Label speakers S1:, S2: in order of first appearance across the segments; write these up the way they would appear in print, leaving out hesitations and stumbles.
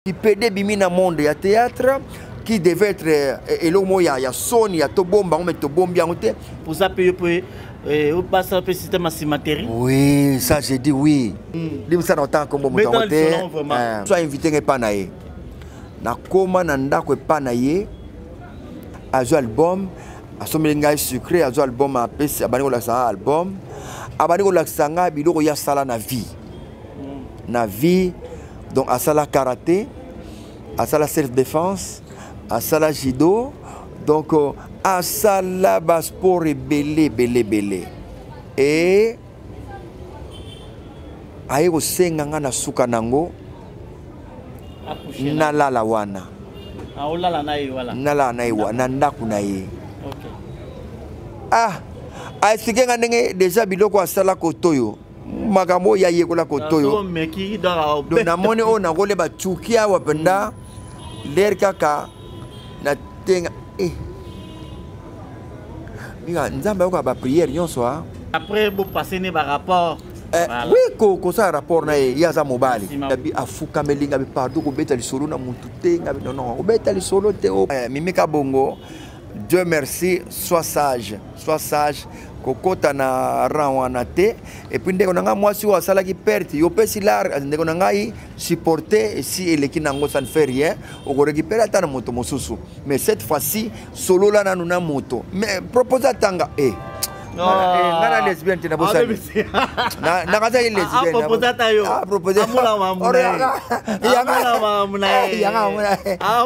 S1: qui PD bimina monde ya théâtre qui devait être elomo ya Sony ya tobomba on met tobombi ngote
S2: pour ça payer pour au passe un système asymétrique.
S1: Oui, ça j'ai dit oui. Dim ça n'entend comme bon ngote. Soit invité nge panaye. Na koma na ndako panaye azo album asomelinga sucré azo album a pesi abaniko la sa album abaniko la sanga biloko ya sala na vie. Na vie donc à ça la karaté, à ça la self-défense, à ça la judo, donc à ça la sport et belé. Et aye ko senga na suka nango na la wana.
S2: Ah olala na ye wala.
S1: Na la na ye wana ndaku na ye.
S2: OK.
S1: Ah, ay sikenga ndenge déjà biloko asala kotoyo. Magamo ya yekola kotoyo do na moni o na gole ba chukia wapenda ler kaka na tenga Mika nzamba ko ba prière nyonso
S2: après vous passer ne ba rapport
S1: oui ko ça rapport na ya za mobali bi afuka melinga bi pardo ko beta li solo na muntu tenga bi non ko beta li solo te o mimika bongo Dieu merci sois sage kokota na rawana te et puis ndeko nanga mwasi wa sala ki perte yo pesi lar ndeko nanga yi supporter et si eleki nango ça ne fait rien o ko récupérer ta na moto mosusu mais cette fois-ci solo la nanu na moto mais proposer tanga ngana lesbienne tina bosa na kaza ile lesbienne
S2: proposer ta yo
S1: proposer
S2: amula mamuna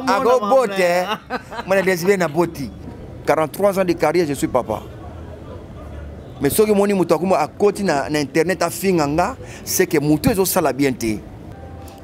S1: ago bote mwana lesbienne na boti 43 ans de carrière je suis papa. Mais ce que mon imouto à côté na internet a finganga, c'est que mouto ezo sala bien te.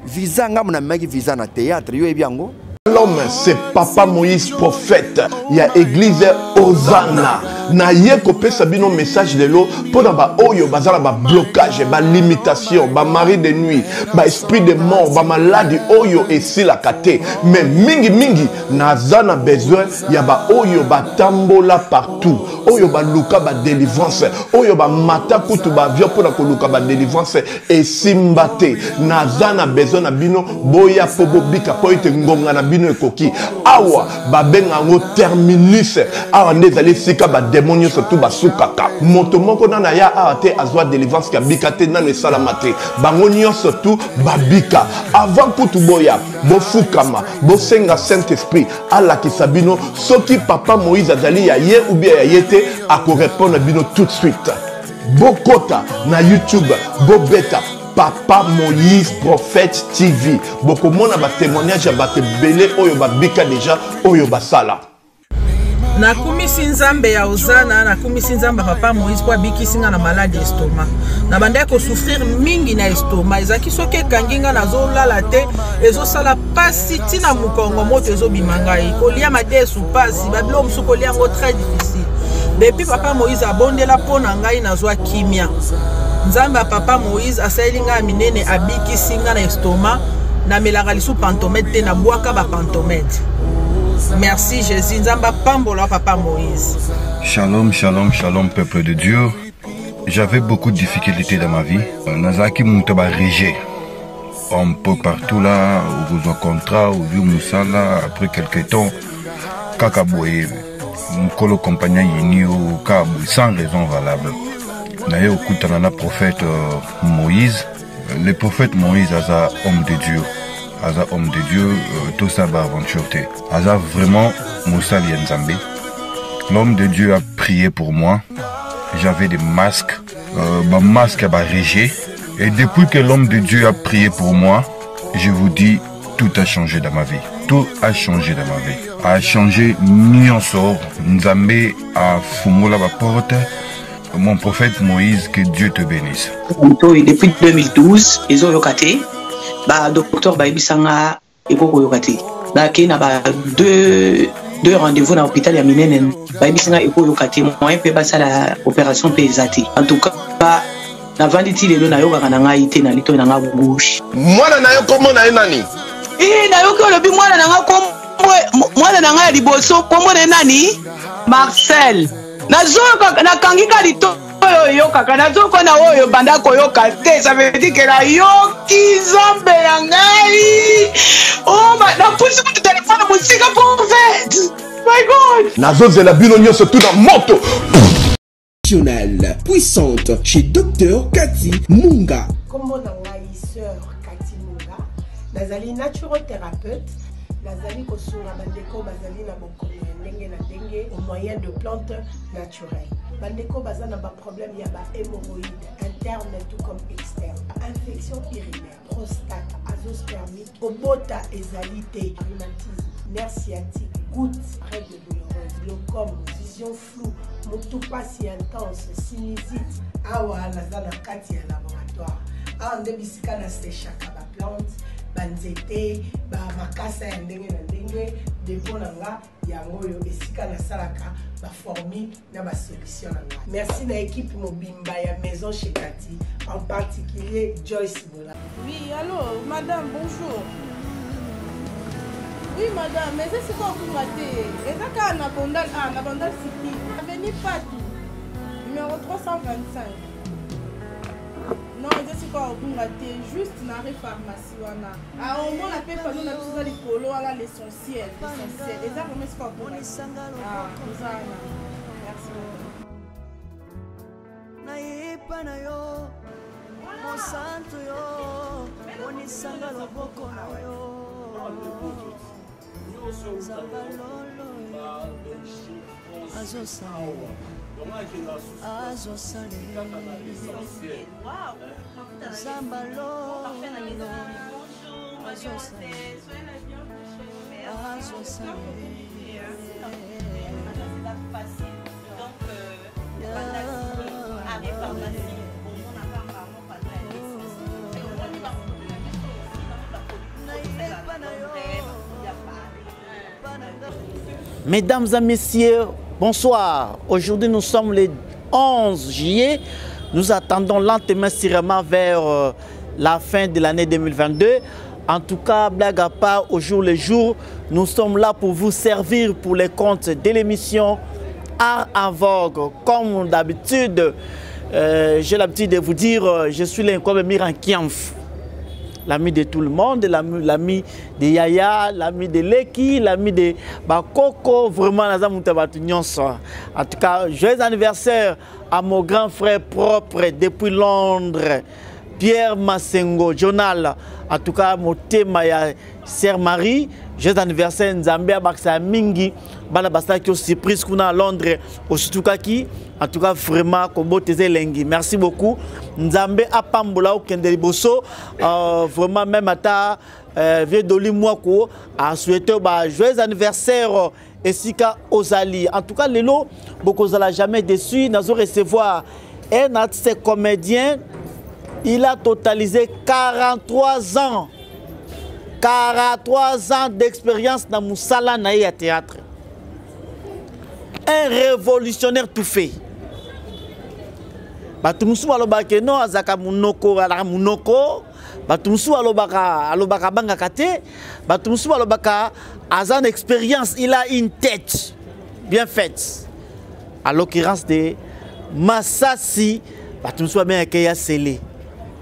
S1: Visa nga mona maki visa na théâtre yo ebiango.
S3: L'homme c'est Papa Moïse prophète. Il y a église Hosanna. Na ye kopé sabino message de l'eau pour ba oyo bazala ba blocage, ba limitation, ba mari de nuit, ba esprit de mort, ba maladie oyo et si la kate. Mais mingi nazana besoin ya ba oyo ba tambola partout. Oyo ba luka ba délivrance, oyo ba mata kutu ba vio pour na luka ba délivrance et simbate. Nazana besoin na bino boya pobo bika poite ngonga na bino ekoki. Awa ba benga ngo terminus. Awa ndezali sika ba démonio surtout basukaka moto moko na ya ate azwa délivrance ka bikate na ne salamate bangonio surtout babika avant kutu boya bo fukama bo senga Saint-Esprit ala kisabino soki Papa Moïse azali ya ye ou bien ya yete ako répondre bino tout de suite bokota na YouTube bo beta Papa Moïse prophète TV boko mona ba témoignage ya ba belé oyo babika déjà oyo basala.
S4: Na kumisi nzambe ya Hosanna na kumisi nzambe Papa Moïse kwa bikisinga na maladie estomac na banda ko souffrir mingi na estomac ezaki soki kanginga na zolala te ezo sala pasi tina mukongo moto ezo bimanga kolia madesu pasi babilo musuko lia ngo très difficile depuis Papa Moïse abondela pona ngai na zwa kimia nzambe ya Papa Moïse asalinga minene abikisinga na estomac na melaka lisu pantomètre te na bwaka ba pantomètre. Merci Jésus, Nzamba Pambola Papa Moïse.
S5: Shalom, shalom, shalom peuple de Dieu. J'avais beaucoup de difficultés dans ma vie. Nazaki Moutaba Régé. Un peu partout là, au besoin contrat, au vieux Moussala, après quelques temps, Kakaboye, Mkolo compagnon Yini au Kabou, sans raison valable. D'ailleurs, au Koutanana prophète Moïse, le prophète Moïse a homme de Dieu. Aza homme de Dieu, tout ça va aventure. Aza vraiment Moussa Lienzambe. L'homme de Dieu a prié pour moi. J'avais des masques. Ma masque a régé. Et depuis que l'homme de Dieu a prié pour moi, je vous dis, tout a changé dans ma vie. Tout a changé dans ma vie. A changé Nyonsor. Nzambe a fumé la porte. Mon prophète Moïse, que Dieu te bénisse.
S6: Depuis 2012, ils ont locaté. Bah docteur Baibisanga ekoko yokati ba kina ba deux rendez-vous dans l'hôpital ya minene Baibisanga ekoko yokati moyen pe ba sala opération pesati en tout cas ba na vanditi lelo na yoka na ngai te na lito na nga bouche
S3: mwana na yo komo na nani
S6: na yo ko lobi mwana na nga komo mwana na nga liboso komo na nani Marcel na zo na kangika lito oyo kaka nazokona oyo banda koyoka te, ça veut dire que la yoki nzambe na ngai. Oh na pusi ku téléphone musika pour fait. My God.
S3: Nazozela bino nyonso tout dans moto.
S7: Puissante chez Dr Cathy Munga.
S8: Comment na ngai sœur Cathy Munga, nazali naturothérapeute. Nazali kosunga bandeko bazali na bokono ndenge na ndenge au moyen de plantes naturelles. Bandeko bazana ba problème ya ba hémorroïdes interne tout comme externe, infection urinaire, prostate, azoospermite, obota ezalité, rhumatisme, nerf sciatique, gouttes, règles douloureuses, glaucome, vision floue, motupa si intense, sinusite. Awa nazana kati ya laboratoire. Awa ndebisika na séchaka ba plante banzete ba makasa ya ndenge na ndenge depo na nga yango yo esika na salaka ba formule na ba solution na nga. Merci na équipe mobimba ya maison chez Cathy, en particulier Joyce Bola.
S4: Oui, allô, madame, bonjour. Oui, madame, mais c'est quoi vous ratez? Et ça quand on a bandal city, avenue Patou, numéro 325. Non, je suis pas au bon raté, juste dans la pharmacie. Ah, au moins, la paix, on a tout ça, les polos, l'essentiel. Et ça, on met ce qu'on peut. Ah, vous avez. Merci
S2: Mesdames et messieurs, bonsoir. Aujourd'hui, nous sommes le 11 juillet. Nous attendons lentement, sûrement vers la fin de l'année 2022. En tout cas, blague à part, au jour le jour, nous sommes là pour vous servir pour les comptes de l'émission Art en Vogue. Comme d'habitude, j'ai l'habitude de vous dire, je suis l'incroyable Miran Kianf. L'ami de tout le monde, l'ami de Yaya, l'ami de Leki, l'ami de Bakoko, vraiment, en tout cas, joyeux anniversaire à mon grand frère propre depuis Londres, Pierre Massengo, journal. En tout cas, mon thème, Sœur Marie, joyeux anniversaire, Nzambia Baksa Mingi, Balabasta qui est surprise qu'on a à Londres, au Sutukaki. En tout cas, vraiment, merci beaucoup. Nzambe Apambola ou Kendeliboso, vraiment, même à ta vieux Doli Mouako, a souhaité joyeux anniversaire et Sika Ozali. En tout cas, Lélo, beaucoup ne jamais déçu. Nous allons recevoir un artiste comédien. Il a totalisé 43 ans. 43 ans d'expérience dans Moussala Naïa Théâtre. Un révolutionnaire tout fait. Batumusu alobaka no azaka munoko ala munoko batumusu alobaka banga kate batumusu alobaka azan expérience, il a une tête bien faite. À l'occurrence de Massassi, batumusu bien akaya Sélé,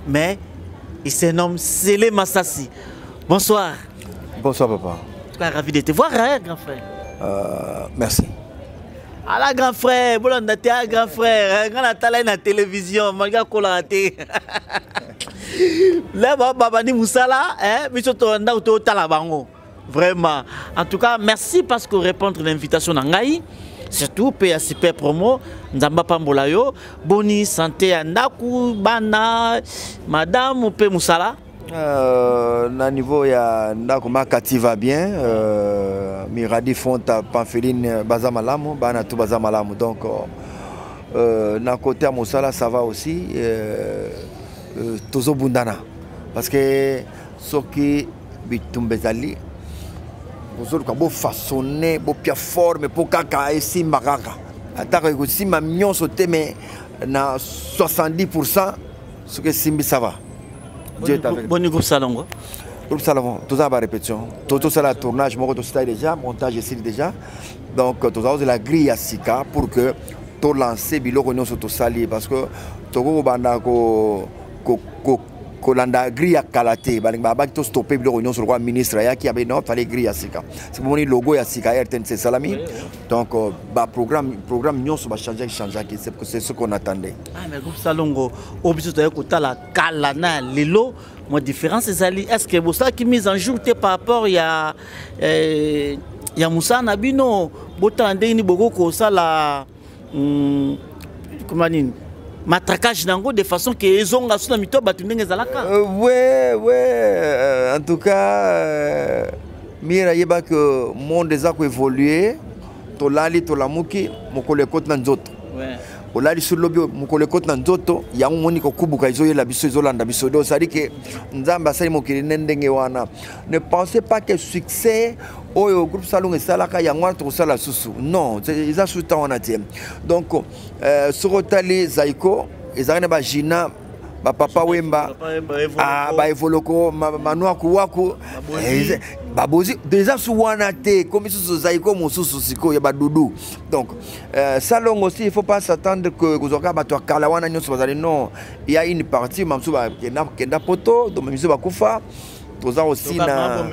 S2: mais il se nomme Sélé Massassi. Bonsoir.
S1: Bonsoir papa.
S2: Je suis ravi de te voir, hein, grand frère.
S1: Merci.
S2: Alors, grand frère, bon, on a un grand frère, on a talé la télévision, on a coloré. Là, Baba ni Moussala, hein, mais surtout on a au Talabango. Vraiment. En tout cas, merci parce que répondre à l'invitation d'Angaï, surtout PSP promo, Nzamba Pambolayo, Boni santé Andaku, Bana, Madame ou P Moussala.
S1: Na niveau ya ndako makati va bien, Miradi Fonta Pampheline Bazamalamu, Bana tout Bazamalamu. Donc na côté à Moussala ça va aussi, Tozo Bundana, parce que ce qui bitumbezali, vous autres beau façonner, beau pia forme, pour kaka et si maraka. Attaque aussi ma mignon sauté mais na 70% ce que Simbi ça va.
S2: Bon groupe salon.
S1: Groupe salon, tout ça va répétition. Tout ça la tournage, moi tout ça déjà, montage ici déjà. Donc tout ça c'est la grille à Sika pour que to lancer biloko nyonso to sali parce que toko banda ko landa grille ya kalate balinga ba to stopper biloko nyonso le ministre ya ki abe non fallait grille ya sika c'est mon logo ya sika RTNC Salami donc ba programme nyonso ba changer c'est ce qu'on attendait.
S2: Ah mais groupe Salongo obiso to écouter la kalana lelo mo différence ezali est-ce que vous ça qui mise en jour par rapport ya Moussa Nabino botande ni bogo ko sala comment dire matraquage nango de façon que ezonga sous na mito batundenge zalaka.
S1: En tout cas mira yeba que monde déjà ko évoluer to lali to lamuki mokole kot na nzoto. Olali sur lobby mokole kot na nzoto yango moni ko kubuka izo yela biso izolanda biso do sari que nzamba sali mokili ndenge wana. Ne pensez pas que succès au groupe Salongo et Salaka yango to sala susu. Non, ils a sous temps on a tient. Donc sorotali Zaiko ezana ba Jina ba Papa Wemba ba evoloko manua kuwaku babozi déjà souwana te comme sous Zaiko mususu siko ya ba Doudou. Donc Salongo aussi il faut pas s'attendre que gozoka ba to kala wana nyoso bazali non, il y a une partie mamsu ba kenda poto donc mamsu ba kufa. Tous aussi na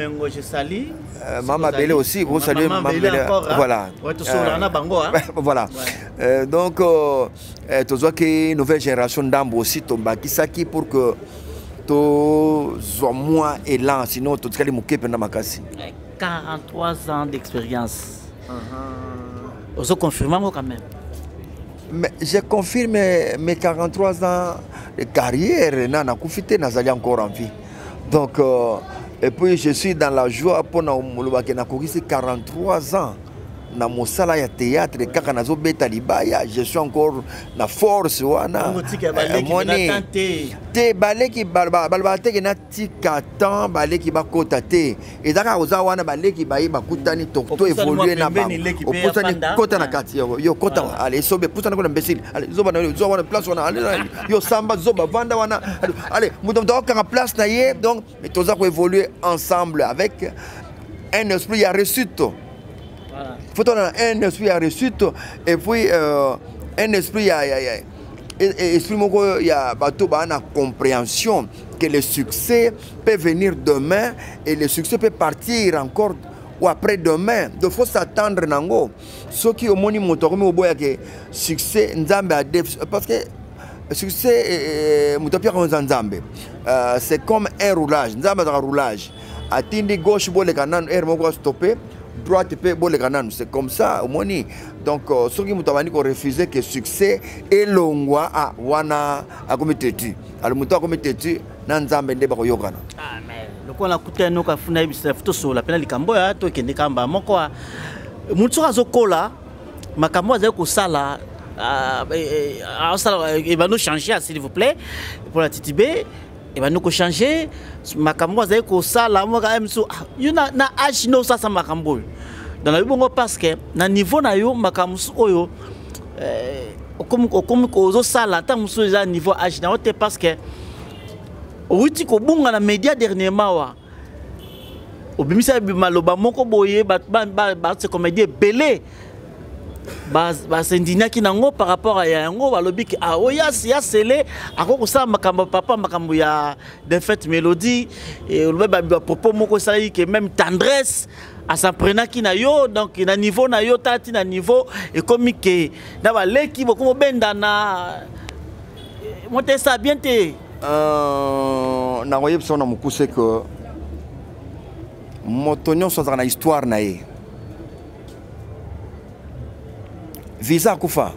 S1: Mama Bele aussi vous saluez Mama Bele voilà voilà donc tous vois que nouvelle génération d'ambo aussi tomba kisaki pour que to soit moins élan sinon tout cas moké pendant makasi
S2: 43 ans d'expérience vous confirmez quand même.
S1: Mais je confirme mes 43 ans de carrière na kufité nazali encore en vie. Donc, et puis je suis dans la joie pour que 43 ans dans mon salon de théâtre, je suis encore la force. Te balé qui balbate qui n'a tika temps balé qui va côté et d'accord aux awana balé qui va y bakutani to évoluer na ba au potani kota na kati yo kota allez sobe potani ko imbécile allez zoba na place wana allez yo samba zoba vanda wana allez muto ka place na ye donc mais tous ko évoluer ensemble avec un esprit à réussite. Faut un esprit à réussite et puis un esprit à exprime il y a une compréhension que le succès peut venir demain et le succès peut partir encore ou après demain. Il faut s'attendre nango. Ce qui au moni motokomi oboya que succès nzambe a parce que succès mutopia comme nzambe c'est comme un roulage nzambe dans un roulage atindi gauche bole kanan air moko stopper droite peut boler canal c'est comme ça au moni donc ceux qui m'ont refusé que succès et longwa à wana à comité alors muto comité na nzambe ndeba ko yokana
S2: ah mais le ko la kuteno ka funa ibisa futo so la pena likambo ya to kende kamba moko mutu azokola makambo aza ko sala et va nous changer s'il vous plaît pour la titibé et va nous changer makambo aza ko sala mo ka emso yuna na age no ça makambo dans la bongo parce que na niveau na yo makambo oyo comme ozo sala tant muso za niveau age na ote parce que outi ko bunga na média dernièrement wa obimisa maloba moko boye ba c'est comédie belé ba sendina ki nango par rapport à yango balobi ki a oya ya sele akoko sa makambo papa makambo ya de fait mélodie et le ba propos moko ça que même tendresse à s'en prenant qui na yo donc na niveau na yo tati na niveau et comme que na ba leki beaucoup benda na monter ça bien te
S1: na voyez son na mukuse que motonyo so na histoire na ye Visa Kufa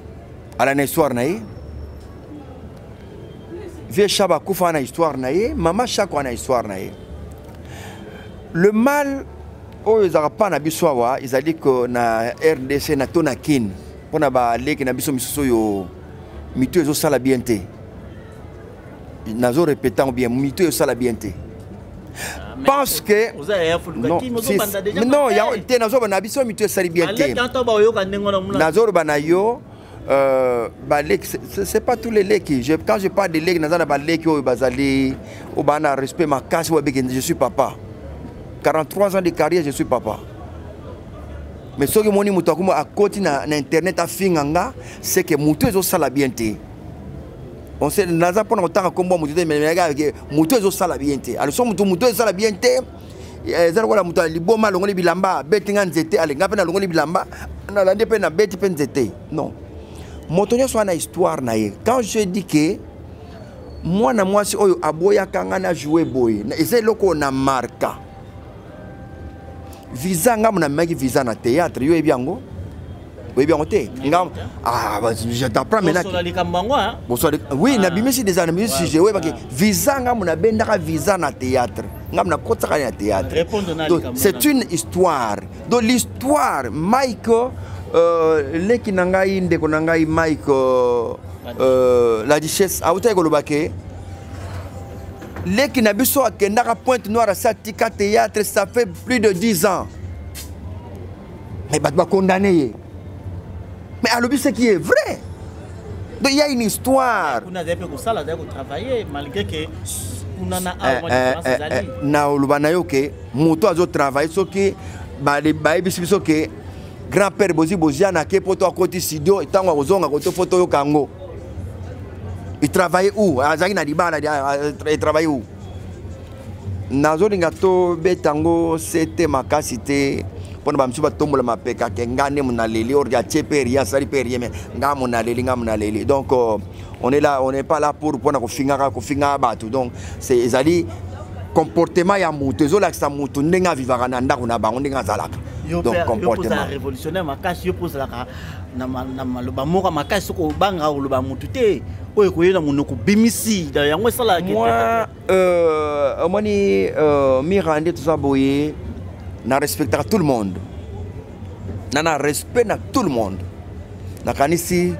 S1: à la histoire naïe. Vie Chaba Kufa na histoire naïe. Maman Chako na histoire naïe. Le mal, oh ils n'ont pas n'abiswawa. Ils ont dit que na RDC na tonakin. Pour na ba leki na biso misuso yo mitu ezo sala bienté. Nazo répétant bien mitu ezo sala bienté. Parce que non, il y a des nazo banabiso mitu sali bienté. Nazo banayo c'est pas tous les leki. Quand je parle de leki nazana ba leki o bazali o bana respect ma casse ou je suis papa. 43 ans de carrière, je suis papa. mais ce que moni mutu akuma à côté na internet a finganga c'est que mutu ezo sala bien te on sait naza pona otanga kombo mutu te mais avec mutu ezo sala bien te alors so mutu ezo sala bien te ezala wala mutu liboma longoli bilamba betinga nzete alenga pe na longoli bilamba na lande pe na beti pe nzete non motonyo so na histoire na ye quand je dis que moi na moi si oyo aboya kanga na jouer boy ese loko na marka visa ngam na maki visa na théâtre yo ebiango te ngam je t'apprends maintenant oui na bimisi des amis si je oui parce que visa ngam na bendaka visa na théâtre ngam na kotaka na théâtre c'est une histoire donc l'histoire Mike leki nangai ndeko nangai Mike la duchesse a uta golobake leki na biso akendaka Pointe Noire sa tika théâtre ça fait plus de 10 ans mais bat ba condamné mais alors ce qui est vrai donc il y a une histoire
S2: on a des peu ça là d'ailleurs travailler malgré que on en a
S1: na olubana yo ke moto azo travailler so que ba les ba biso que grand-père Bozia na ke poto à côté studio tango ozonga côté photo yo kango. Il travaille où? Il travaille où? Nazo lingato betango c'était ma casité pour ne pas tomber la mapeka kengane munaleli orga cheperia sali peria mais ngamunaleli donc on est là on n'est pas là pour finga batu donc c'est ezali comportement ya mutu ezola sa mutu ndenga vivaka na ndako na bango ndenga zalaka donc comportement
S2: révolutionnaire makasi yo pose la na maloba moka makasi ko banga oloba mutu te oyo koyela munoko bimisi yango sala ke
S1: moi moni mi rende tout ça boye na respecter tout le monde na respect na tout le monde na kanisi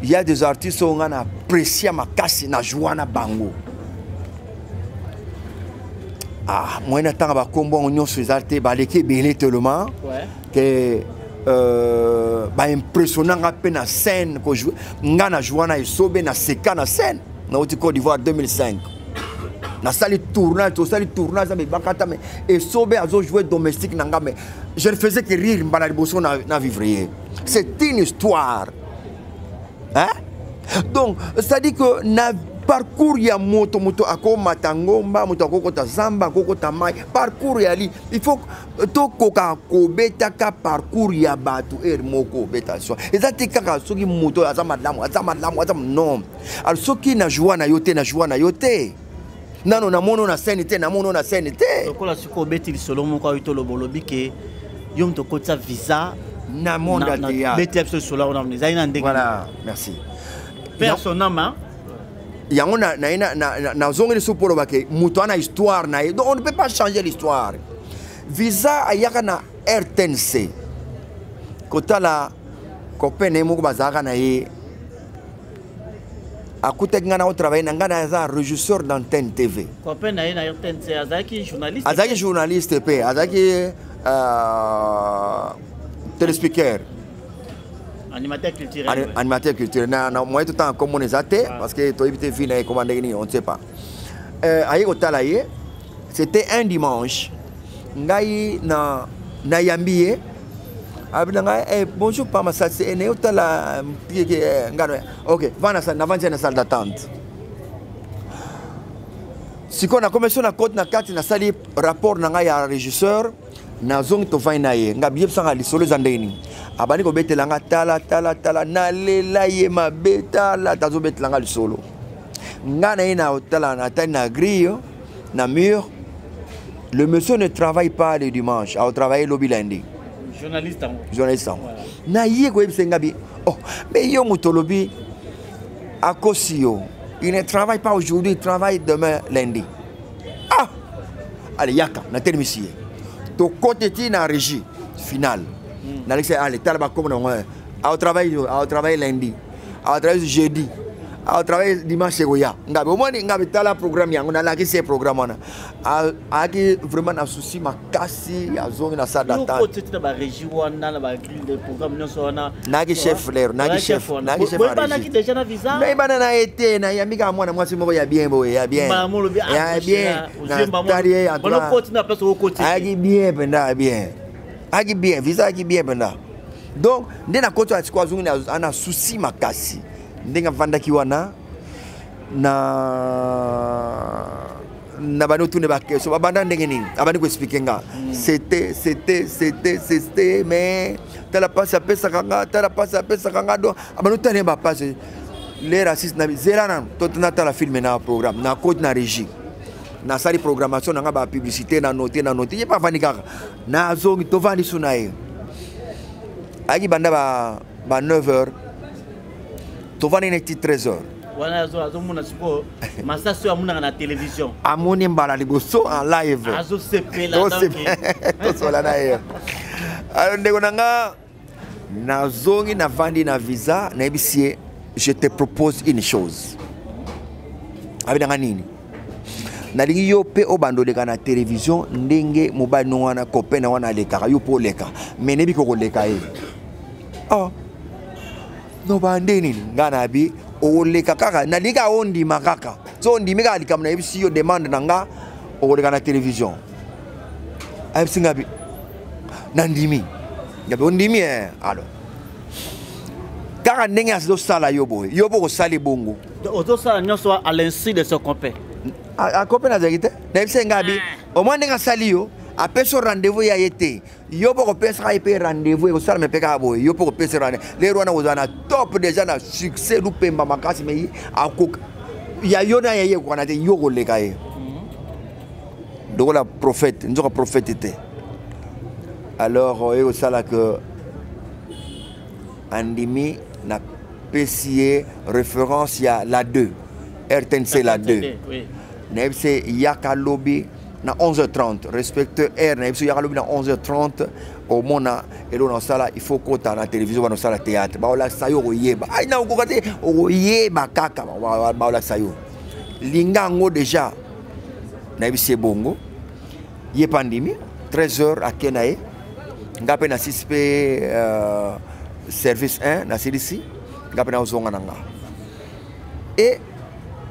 S1: il y a des artistes on a apprécié makasi na joie na bango. Ah, moi n'attends pas combo on nyonso ezarte ba leki belé tellement que impressionnant à peine na scène ko nga na joana esobe na seka na scène na Côte d'Ivoire 2005 na sali tournage mais bakata mais esobe azo jouer domestique nanga mais je ne faisais que rire mbala liboso na vivrier c'est une histoire hein donc ça dit que na parcours ya moto ako matangomba moto ako ta zamba ako ta mai parcours ya li il faut to koka ko beta ka parcours ya batu moko beta so ezati kaka soki moto azama lamu non alors soki na joie na yote nano na mono na scène te
S2: ko la siko beti li solo moko ayito lo bolobi ke yom to kota visa
S1: na monde ya
S2: beti absolu solo na zaina ndenge
S1: voilà merci
S2: personnellement
S1: yango na zongeli sopolo bake muto ana histoire na donc on ne peut pas changer l'histoire visa ayaka na RTNC kotala copain moko bazaka na ye akuta ngana au travail na ngana za régisseur d'antenne TV
S2: copain na ye na RTNC azaki
S1: journaliste pe azaki téléspectateur animateur culturel na moi tout temps comme on est athée parce que toi éviter fille na commandé ni on ne sait pas ayi otala ye c'était un dimanche ngai na yambiye abinanga bonjour pas ma ça c'est ne otala pique ngano OK va na salle d'attente siko na commission na côte na kati na sali rapport na ngai ya régisseur na zong to vaina ye ngabiye sanga lisolo zandeni abani ko betelanga tala na lela ye mabeta la tazo betelanga lisolo ngana ina otala na tani na grille na mur le monsieur ne travaille pas le dimanche a travailler le lundi journaliste voilà. Na ye ko ebsenga bi oh mais yo mutolobi akosio il ne travaille pas aujourd'hui il travaille demain lundi ah allez yaka na termisier to côté ti na régie finale na l'ex allez talba comme on au travail lundi au travail jeudi au travail dimanche goya ngabe omoni ngabe tala programme yango na laki ce programme na aki vraiment na souci makasi ya zongi na salle d'attente
S2: ko tete ba régie wana na ba grille de programme nyonso wana
S1: naki chef l'air naki chef
S2: ba naki déjà na visa
S1: mais bana na été na yamika mwana mwasi moko ya bien boy ya bien na tari en droit
S2: ko tete na place ko côté
S1: aki bien penda bien Agi bien, visa agi bien benda. Donc, nde na koto atiko azungu ana souci makasi. Ndenga vanda kiwana na bano tune ba keso babanda ndenge nini abandi ko expliquer nga c'était mais tala pasa pesa kanga do abano tane ba pasa les racistes na zerana to na tala film na programme na code na régie na sali programmation na ba publicité na noter ye pa vandi kaka na zongi to vandi sunaye agi banda ba 9h to vandi na 13h.
S2: Voilà, azomona siko masasi amuna na télévision.
S1: Amoni mbala liboso en live.
S2: Azo sepela donc.
S1: To sola na yo. Alors ndeko nanga nazongi na vandi na visa na ebisie je te propose une chose. Abidanga nini? Na lingi yo pe obando leka na télévision ndenge mobali no wana copain na wana leka yo po leka. Mais nebi ko leka e. Oh. No bande nini ngana bi oleka kaka na liga ondi makaka so ndi mega likam na ebisi yo demande nanga oleka na télévision ebisi ngabi na ndimi ngabi ondimi alors kaka ndenge aso sala yo boy yo boko sali bongo
S2: ozo sala nyoso à l'insu de son copain
S1: a copain na zekite na ebisi ngabi au moins ndenge sali yo après ce rendez-vous ya été yo boko pesa ipe rendez-vous ko sala me peka boy yo boko pesa rendez les rwana ozana top déjà na succès lupemba makasi mais akok ya yona ya ye ko na te yo ko leka ye donc la prophète nzoka prophète était alors yo sala que andimi na PCA référence ya la 2 RTNC la 2 nebse yakalobi na 11h30 respecte R na biso yakalobi na 11h30 au mona elo na sala il faut kota na télévision ba na sala théâtre ba ola sayo oyeba ai na okokate oyeba kaka ba ola sayo lingango déjà na biso bongo ye pandimi 13h akenae ngape na 6p service 1 na CDC ngape na ozonga nanga et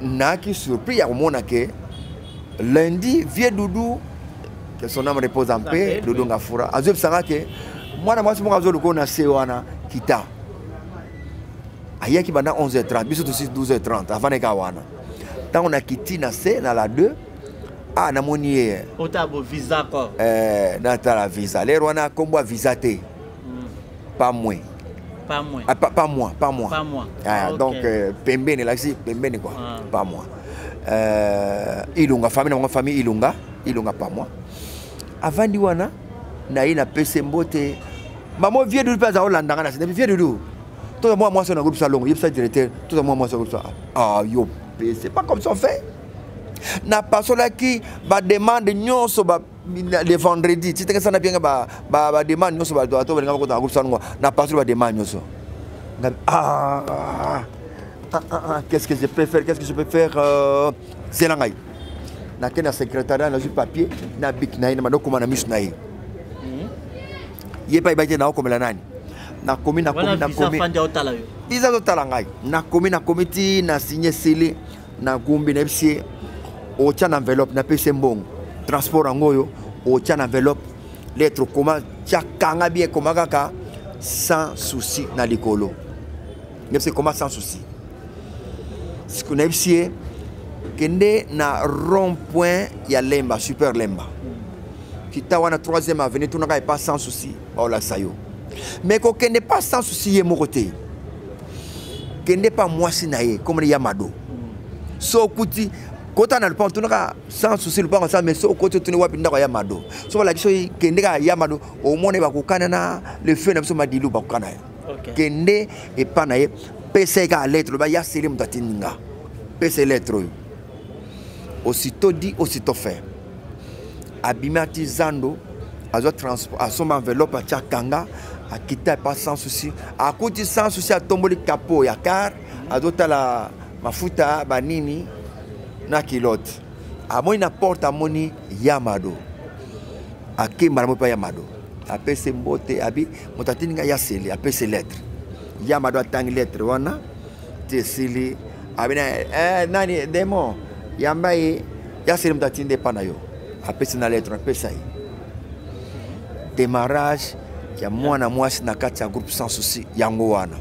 S1: na qui surpris ya komona ke lundi vieux Doudou que son âme repose en paix Doudou Ngafura azob sanga ke mwana mwasi mo kazo loko na sewana kita ayaki banda 11h30 biso to 12h30 avant ne kawana tant on a quitté na C na la 2 ah na moni
S2: otabo visa quoi
S1: na ta la visa les rwana kombo visa te pas moins
S2: pas moi
S1: ah, okay. Donc pembeni là ici pembeni quoi pas moi ilunga famille ilunga pas moi avant diwana na ina pese mbote maman vieux de pas Hollande na c'est vieux de tout moi sur le groupe salon il ça directeur tout moi sur le groupe ah yo c'est pas comme ça on fait na pasola qui ba demande nyonso ba le vendredi tu te sana bien ba demande nyonso ba to ba ngako ta groupe salon na pasola ba demande nyonso qu'est-ce que je peux faire c'est la na kena secrétariat na papier na bic na ina madoko na misu na ye yepa ibaje na okomela nani na komi visa to talangai na komiti na signé sili na gumbi na bisi o tcha enveloppe na pese mbongo transport ngoyo o tcha enveloppe lettre comment tchakanga bien comment kaka sans souci na likolo ngepse comment sans souci ce qu'on a ici kende na rond-point ya Lemba super Lemba kita wana 3e avenue tout n'a pas sans souci oh la sayo mais ko kende pas sans souci ye mokote kende pas moi sinaye comme ya mado so kuti kota na le pont tout n'a sans souci le pont ça mais so côté tout ne wa pinda ya mado so la kiso kende ka ya mado au monde ba kokana na le feu na biso madilu ba kokana kende et pas na ye PC ka lettre ba ya selim tatininga PC lettre aussitôt dit aussitôt fait abimati zando azo transport a son enveloppe à Tchakanga a quitté pas sans souci a côté sans souci a tombé capot ya car a dota la mafuta banini na kilote a moi na porte a moni Yamado a kimba mo pa Yamado a PC mbote abi motatininga ya seli a PC lettre Yamado atangi lettre wana te sili abina nani demo yambaye ya seli mtatinde pana yo apesi na lettre apesa yi démarrage ya mwana mwasi na kati ya groupe sans souci yango wana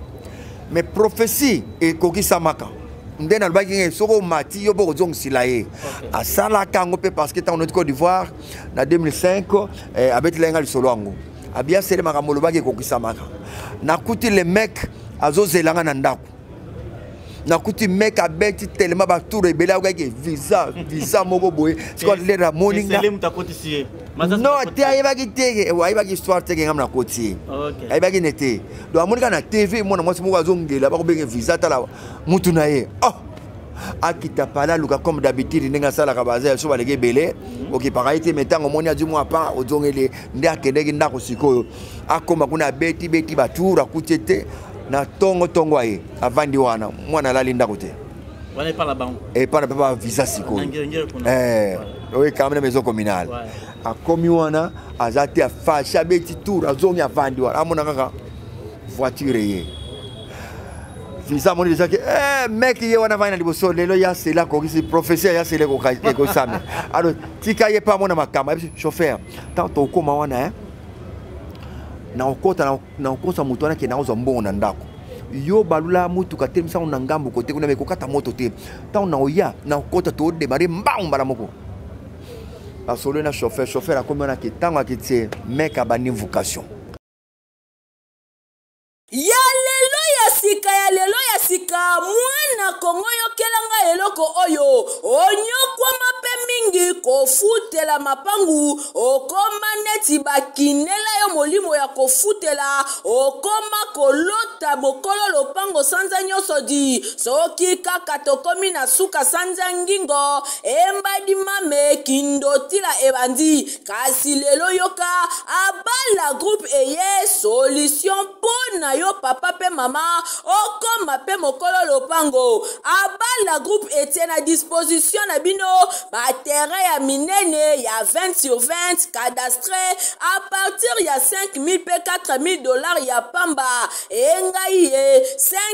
S1: mais prophétie ekokisamaka nde nalobaki nge soko mati yo mpo kozongisila ye asalaka yango mpe parce que ntango noti Côte d'Ivoire na 2005 abetela yenga lisolo yango abia sele makambo olobaki ekokisamaka nakuti le mec azozelanga na ndako nakuti mec abeti telema batour ebele akokaki visa moko boye sikoa lera moninga non te ayebaki teke ayebaki histoire teke ngam na koti ye ayebaki ne te donc amonika na tv mwana mwasi moko azongela bakobenge visa tala mutu na ye akita pala aluka comme d'habitude ndenge asalaka baza so baleki ebele okipaka ye te me ntango omoni azwi mwa pa ozongele nde akendeki ndako sikoyo akoma kuna abeti batour akuti ye te na tongo aye avandi wana mwana alali ndako te
S2: wana epala bango
S1: epana mpe ba visa sikoyo oye kamene maison communale akomi wana aza te afashe abeti tour azongi avandi wana amona kaka voiture ye visa amoni deja ke mec ye wana avandi na liboso lelo ya sele akokisi professeur ya sele ekosame alors tika ye mpe amona makambo ayebisi chauffeur ntango tokoma wana na okosa moto wana ke nakozwa mbongo na ndako yo balula mutuka te misango na ngambo kote kuna mekokata moto te ntango na oya na okota todemare mbango mbala moko basolo na chauffeur akomi wana ke ntango akiti mec abandi vocation
S9: ya lelo ya sika mwana kongo yokelanga eloko oyo onyokwama mpe mingi kofutela mapangu okoma neti bakinela yo molimo ya kofutela okoma kolota bokolo lopango sanza nyonso di soki kaka tokomi na suka sanza ngingo embadi mame kindotila ebandi kasi lelo yoka abala groupe eye solution pona yo papa pe mama okoma pe mokolo lopango abala groupe etie na disposition na bino baterrain ya minene ya 20/20 cadastre à partir ya 5 000 pe 4 000 dollars ya pamba engai ye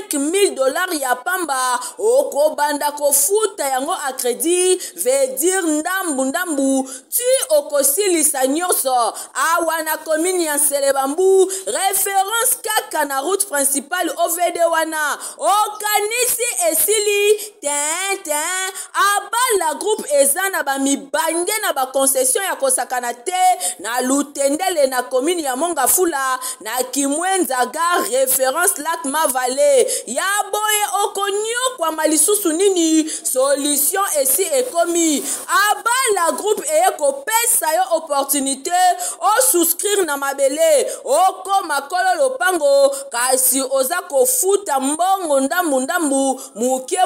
S9: 5 000 dollars ya pamba okobanda kofuta yango a crédit veut dire ndambu tu okosilisa nyonso awa na commune ya Selebambu référence kaka na route principale OVD wana okanisi esili ten abala groupe ezana ba mibange na ba concession ya kosakana te na lutendele na commune ya Mongafula na Kimwenza gare référence lac Mavale ya boye okonyo kwa malisusu nini solution esi ekomi abala groupe eko pesa yo opportunité o souscrire na mabele oko makolo lopango kasi oza kofuta mbongo ndambu muke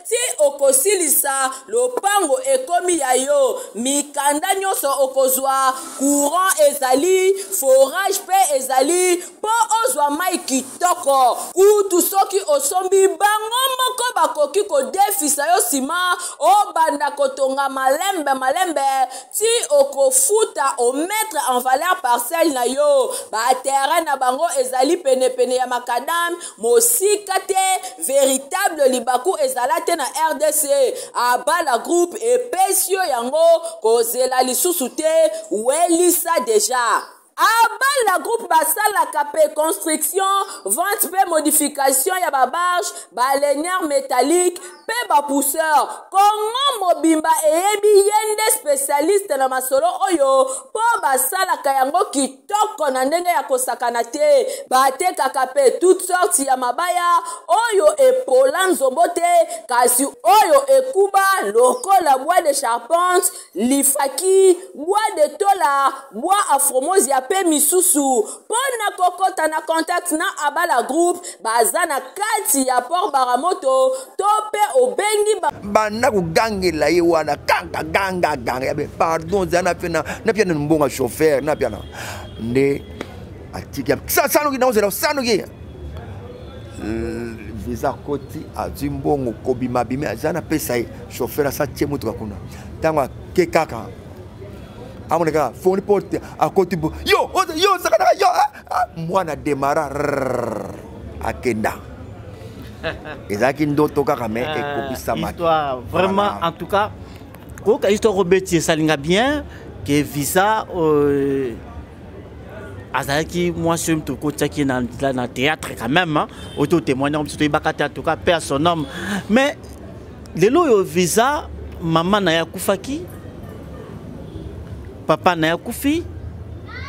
S9: ti okosilisa lopango ekomi ya yo mikanda nyonso okozwa courant ezali forage pe ezali po ozwa mai kitoko kutu soki osombi bango moko bakoki kodefisa yo sima obanda kotonga malembe ti okofuta o mettre en valeur parcelle na yo baterrain na bango ezali pene ya makadam mosika te véritable libaku ezala te na RDC abala groupe epesio yango kozela lisusu te welisa deja abala groupe basalaka pe construction vente pe modification ya babarge baleinière métallique pe bapousseur kongo mobimba eyebi yende spécialiste na masolo oyo po basalaka yango kitoko na ndenge ya kosakana te batekaka pe toute sorte ya mabaya oyo epola nzombo te kasi oyo ekuba lokola bois de charpente lifaki bois de tola bois afromose ya pe misusu pona kokota na contact na abala groupe baza na kati ya port baramoto to pe obengi
S1: banda kugangela ye wana ganga pardon zana pena na pia mbonga chauffeur na pia nde atika sanuki na ozela sanuki visa koti azimbongo kobima bime zana pesa chauffeur sa tiemutu kuna tanga ke kaka amoneka foni porte akoti bo yo sakana yo mwana demara akenda ezaki ndoto kaka me ekopisa
S2: histoire vraiment en tout cas koka histoire robeti salinga bien que visa azalaki moi sur tout côté qui dans le théâtre quand même auto témoignant surtout bakati en tout cas paix à son homme mais les loyo visa maman na yakufaki papa na yakufi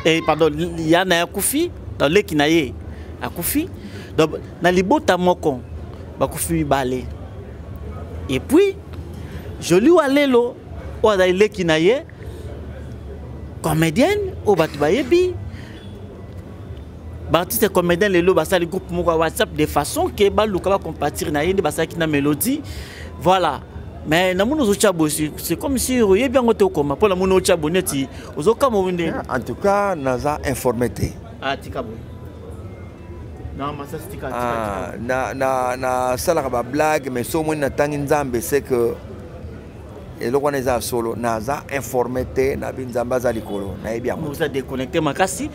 S2: et pardon ya na yakufi dans le kinaye akufi donc na libota moko bakufi balé et puis joli walelo o da le kinaye comédienne au batu bayebi Baptiste comédien les lots le groupe moko WhatsApp de façon que baluka va compatir na yende basaki na mélodie voilà mais na muno zochabo c'est comme si roye bien ngote okoma pour la muno chabo neti ozoka mo winde
S1: en tout cas naza informé
S2: ah tikabo non mais ça c'est
S1: na sala ba blague mais so mo na tangi nzambe c'est que et le connaît solo naza informé na binzamba za likolo na yebi yango
S2: vous a déconnecté makasi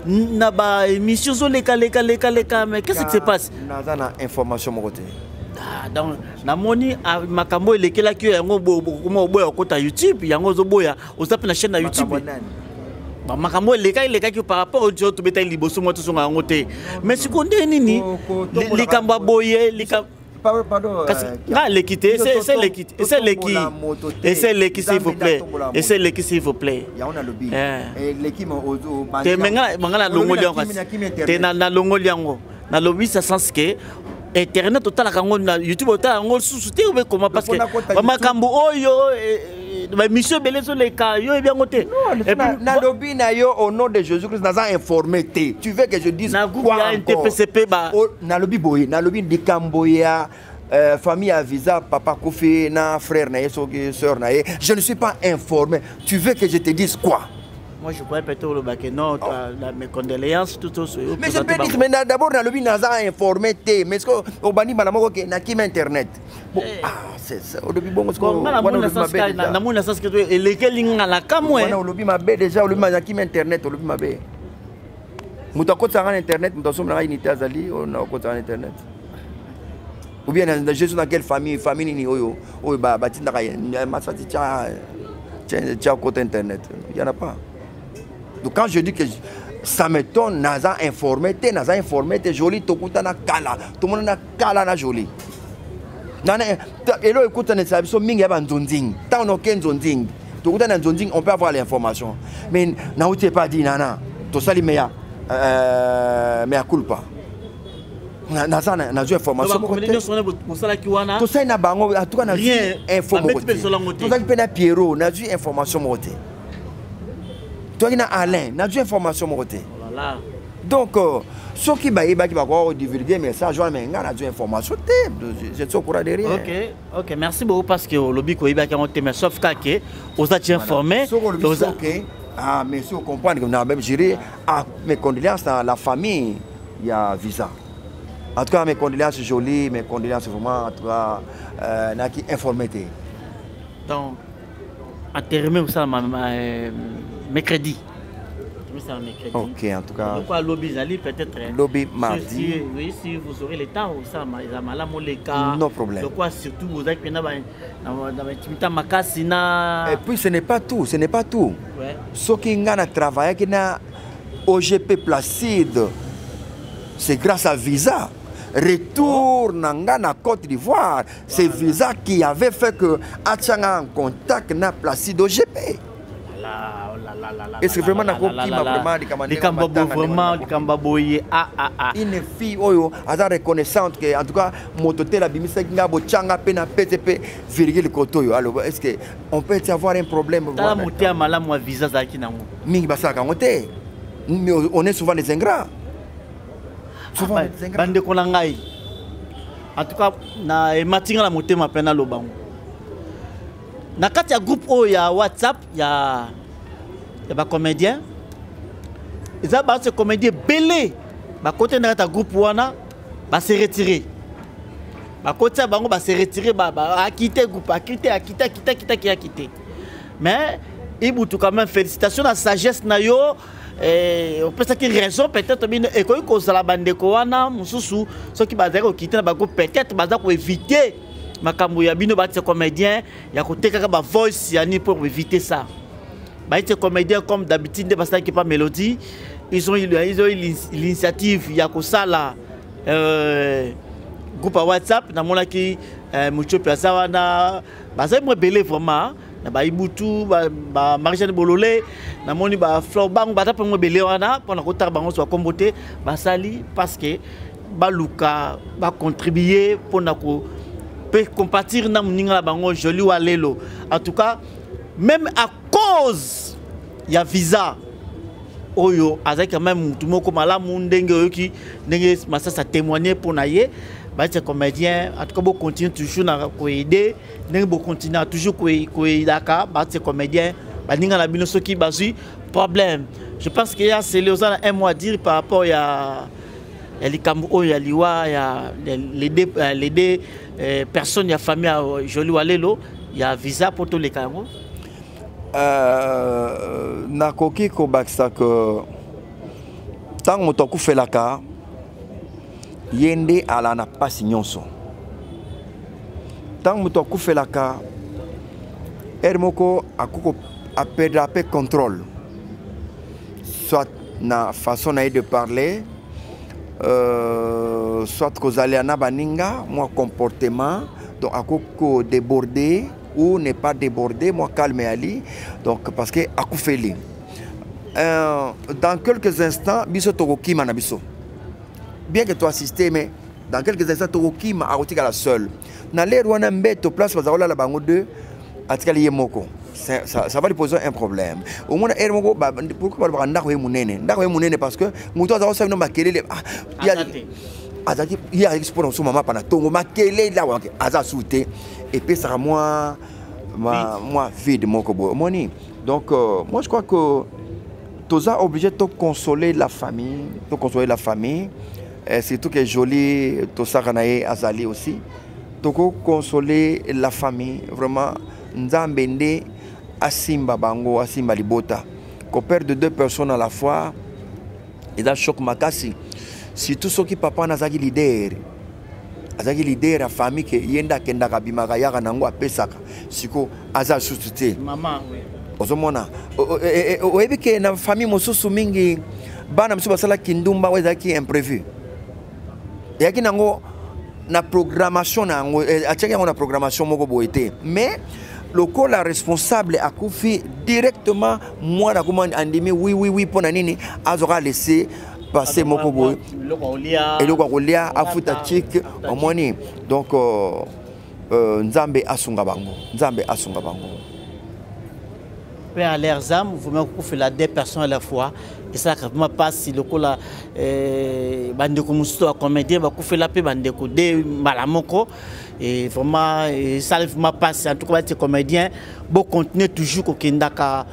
S2: na ba émission zo leka mais qu'est-ce qui se passe
S1: naza na information mo côté
S2: donc na moni makambo elekela ki yango boya kota YouTube yango zo boya osape na chaîne na YouTube ba makambo eleka ki par rapport au jour to beta liboso mo to songa yango te mais sikonde nini likamba boye likamba
S1: pardon
S2: l'équité c'est l'équité c'est l'équité s'il vous plaît et c'est l'équité s'il vous plaît
S1: ya on a lobby et l'équipe ozo
S2: te mangala longo liango te na longo liango na lobby ça sens que internet total kango na YouTube total kango sous-souté ou comment parce que makambo oyo ba mission belezo le ka yo bien côté
S1: et puis na lobby na yo au nom de Jésus-Christ naza informé tu veux que je dise quoi
S2: NTPCP ba
S1: na lobby boy na lobby de Camboya famille à visa papa Kofi na frère na yeso sœur na je ne suis pas informé tu veux que je te dise quoi
S2: moi je crois peut-être le bac non mes condoléances tout ça
S1: mais je peux dire mais d'abord na lobby naza informé mais est-ce que au bani banamoko ke na kim internet bon c'est ça au début bon
S2: ko na mona sens que lekelinga la kamwe
S1: au lobby mabe déjà au lobby na kim internet au lobby mabe muto akota na internet muto somna na unité azali on akota na internet ou bien dans Jésus dans quelle famille ni oyo ba batinda ka masati tia côté internet il y en a pas. Donc quand je dis que ça m'étonne, naza informé, joli tokuta na kala, tout le monde na kala na joli. Nana elo écoute na sabiso mingi ya banzonzing, tant on ken zonzing. Tokuta na zonzing, on peut avoir l'information. Mais na outé pas dit nana, to sali meya culpa. Naza na jo information ko te. To sai na bango en tout cas na info mo ko. To sali pe na Pierrot, na jo information mo ko. Toi qui na Alain, na du information mo côté. Voilà. Donc ceux qui ba divulguer message mais nga na du information té. Je suis au courant de rien.
S2: OK, merci beaucoup parce que le lobby ko iba ki on te mais sauf que aux a informé.
S1: OK. Ah mais si on comprend que na même gérer mes condoléances à la famille, il y a visa. En tout cas mes condoléances jolies, mes condoléances vraiment en tout cas na qui informé té.
S2: Donc à terminer ça mercredi.
S1: Ok, en tout cas.
S2: Pourquoi lobby Zali peut-être
S1: lobby mardi.
S2: Oui, si vous aurez le temps, ça m'a moleka.
S1: Non problème.
S2: De quoi surtout vous avez dans intimité makasina.
S1: Et puis ce n'est pas tout, Ouais. Ce qui a travaillé qui na OGP Placide. C'est grâce à Visa. Retour na Côte d'Ivoire, c'est Visa qui avait fait que Achanga en contact na Placide OGP. Et c'est vraiment une fille oyo aza reconnaissante que en tout cas mototé la bimisa nga bochanga pe na PTP virgule kotoyo. Alors est-ce que on peut avoir un problème
S2: ta moté malamu wa visa za ki nango
S1: mingi basaka ngote mais on est souvent des ingrats souvent des ingrats
S2: bande ko ngai en tout cas na matinga la moté ma pena lobango na kati ya groupe o ya WhatsApp ya ba comédien ils ont ce comédien belé ba côté na ta groupe wana ba se retirer ba côté bango ba se retirer ba quitter groupe quitter mais il boutou quand même félicitations à sagesse na yo on peut dire que raison peut-être bien et ko sala bande ko wana mususu ceux qui ba zéro quitter ba groupe peut-être ba za ko éviter makambo ya bino ba ce comédien ya ko tekaka ba voice ya ni pour éviter ça. Bah, c'est comédien comme d'habitude, parce qu'il n'y a pas mélodie. ils ont eu l'initiative Yakosala groupe WhatsApp na mona ki mucho pesa wana bazai mo belé vraiment na ba ibutu ba Marie-Jeanne Bololé na moni ba Flor Bang ba tape mo belé wana pona ko tar bango so kombote ba sali parce que ba luka ba contribuer pona ko peut compatir na muninga bango joli walelo. En tout cas, même à cause ya visa oyo avec quand même tout monde comme la mundenge qui ndenge massa ça témoigner pour naie ba ces comédiens en tout cas bon continue toujours na ko aider ndenge bon continue toujours ko idaka ba ces comédiens ba ninga la bino soki bazui problème. Je pense qu'il y a c'est les un mot à dire par rapport à les Cambo ya liwa ya les deux personnes ya famille joli walelo ya visa pour tous les Cambo.
S1: Nakoki ko baksa que tant moto ku felaka yende ala na pasi nyonso tant moto ku felaka ermoko akuko apeda pe contrôle soit na façon de parler soit que zali na baninga moi comportement donc akuko déborder ou ne pas déborder, moi calme Ali, donc parce que Akoufeli. Dans quelques instants, biso Togoki manabiso. Bien que tu assistes, mais dans quelques instants, Togoki ma arotika la seule. Dans l'air où on a un bête au place, parce que la bango 2, atikali yemoko. Ça va lui poser un problème. Au moins, pourquoi pas ndakoye munene? Ndakoye munene parce que muto azawo sabi no makelele. Il y a exposé sur maman pendant tout moment qu'elle là aza souté et puis ça moi vide mon kobo moni donc moi je crois que tous a obligé de consoler la famille et surtout que joli tout ça kanaye azali aussi donc consoler la famille vraiment nzambende asimba bango asimba libota qu'on perd de deux personnes à la fois et dans choc makasi. Surtout ceux qui papa nazaki leader la famille que yenda kenda kabima kayaka nango apesaka siko aza susute maman oui ozomona oyebi ke na famille mosusu mingi bana msuba sala kindumba wezaki imprévu yaki nango na programmation nango acheka na programmation moko boete mais le co la responsable akufi directement moi na comment andimi oui pona nini azoka laisser passer mon kobo et le kolia afuta chic au moni donc nzambe asunga bango
S2: père à leurs âmes vous me fait la deux personnes à la fois et ça vraiment passe si le kola bande ko musto comédien ba ko fait la paix bande ko de malamoko et vraiment ça vraiment passe en tout cas ces comédiens bon continuer toujours ko kindaka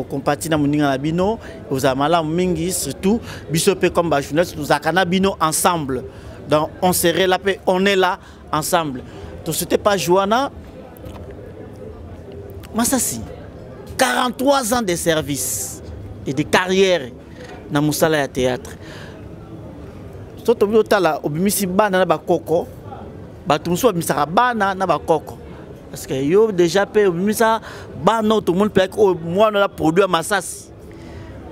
S2: compati na muninga na bino aux amala mingi surtout bisope comme ba journaliste nous akana bino ensemble donc on serait là on est là ensemble donc c'était pas Joanna Massassi 43 ans de service et de carrière na musala ya théâtre soto biotala obimisi bana na bakoko batumso bimisaka bana na bakoko. Parce que yo déjà pe misa ba no tout le monde peut que moi on a produit à Massassi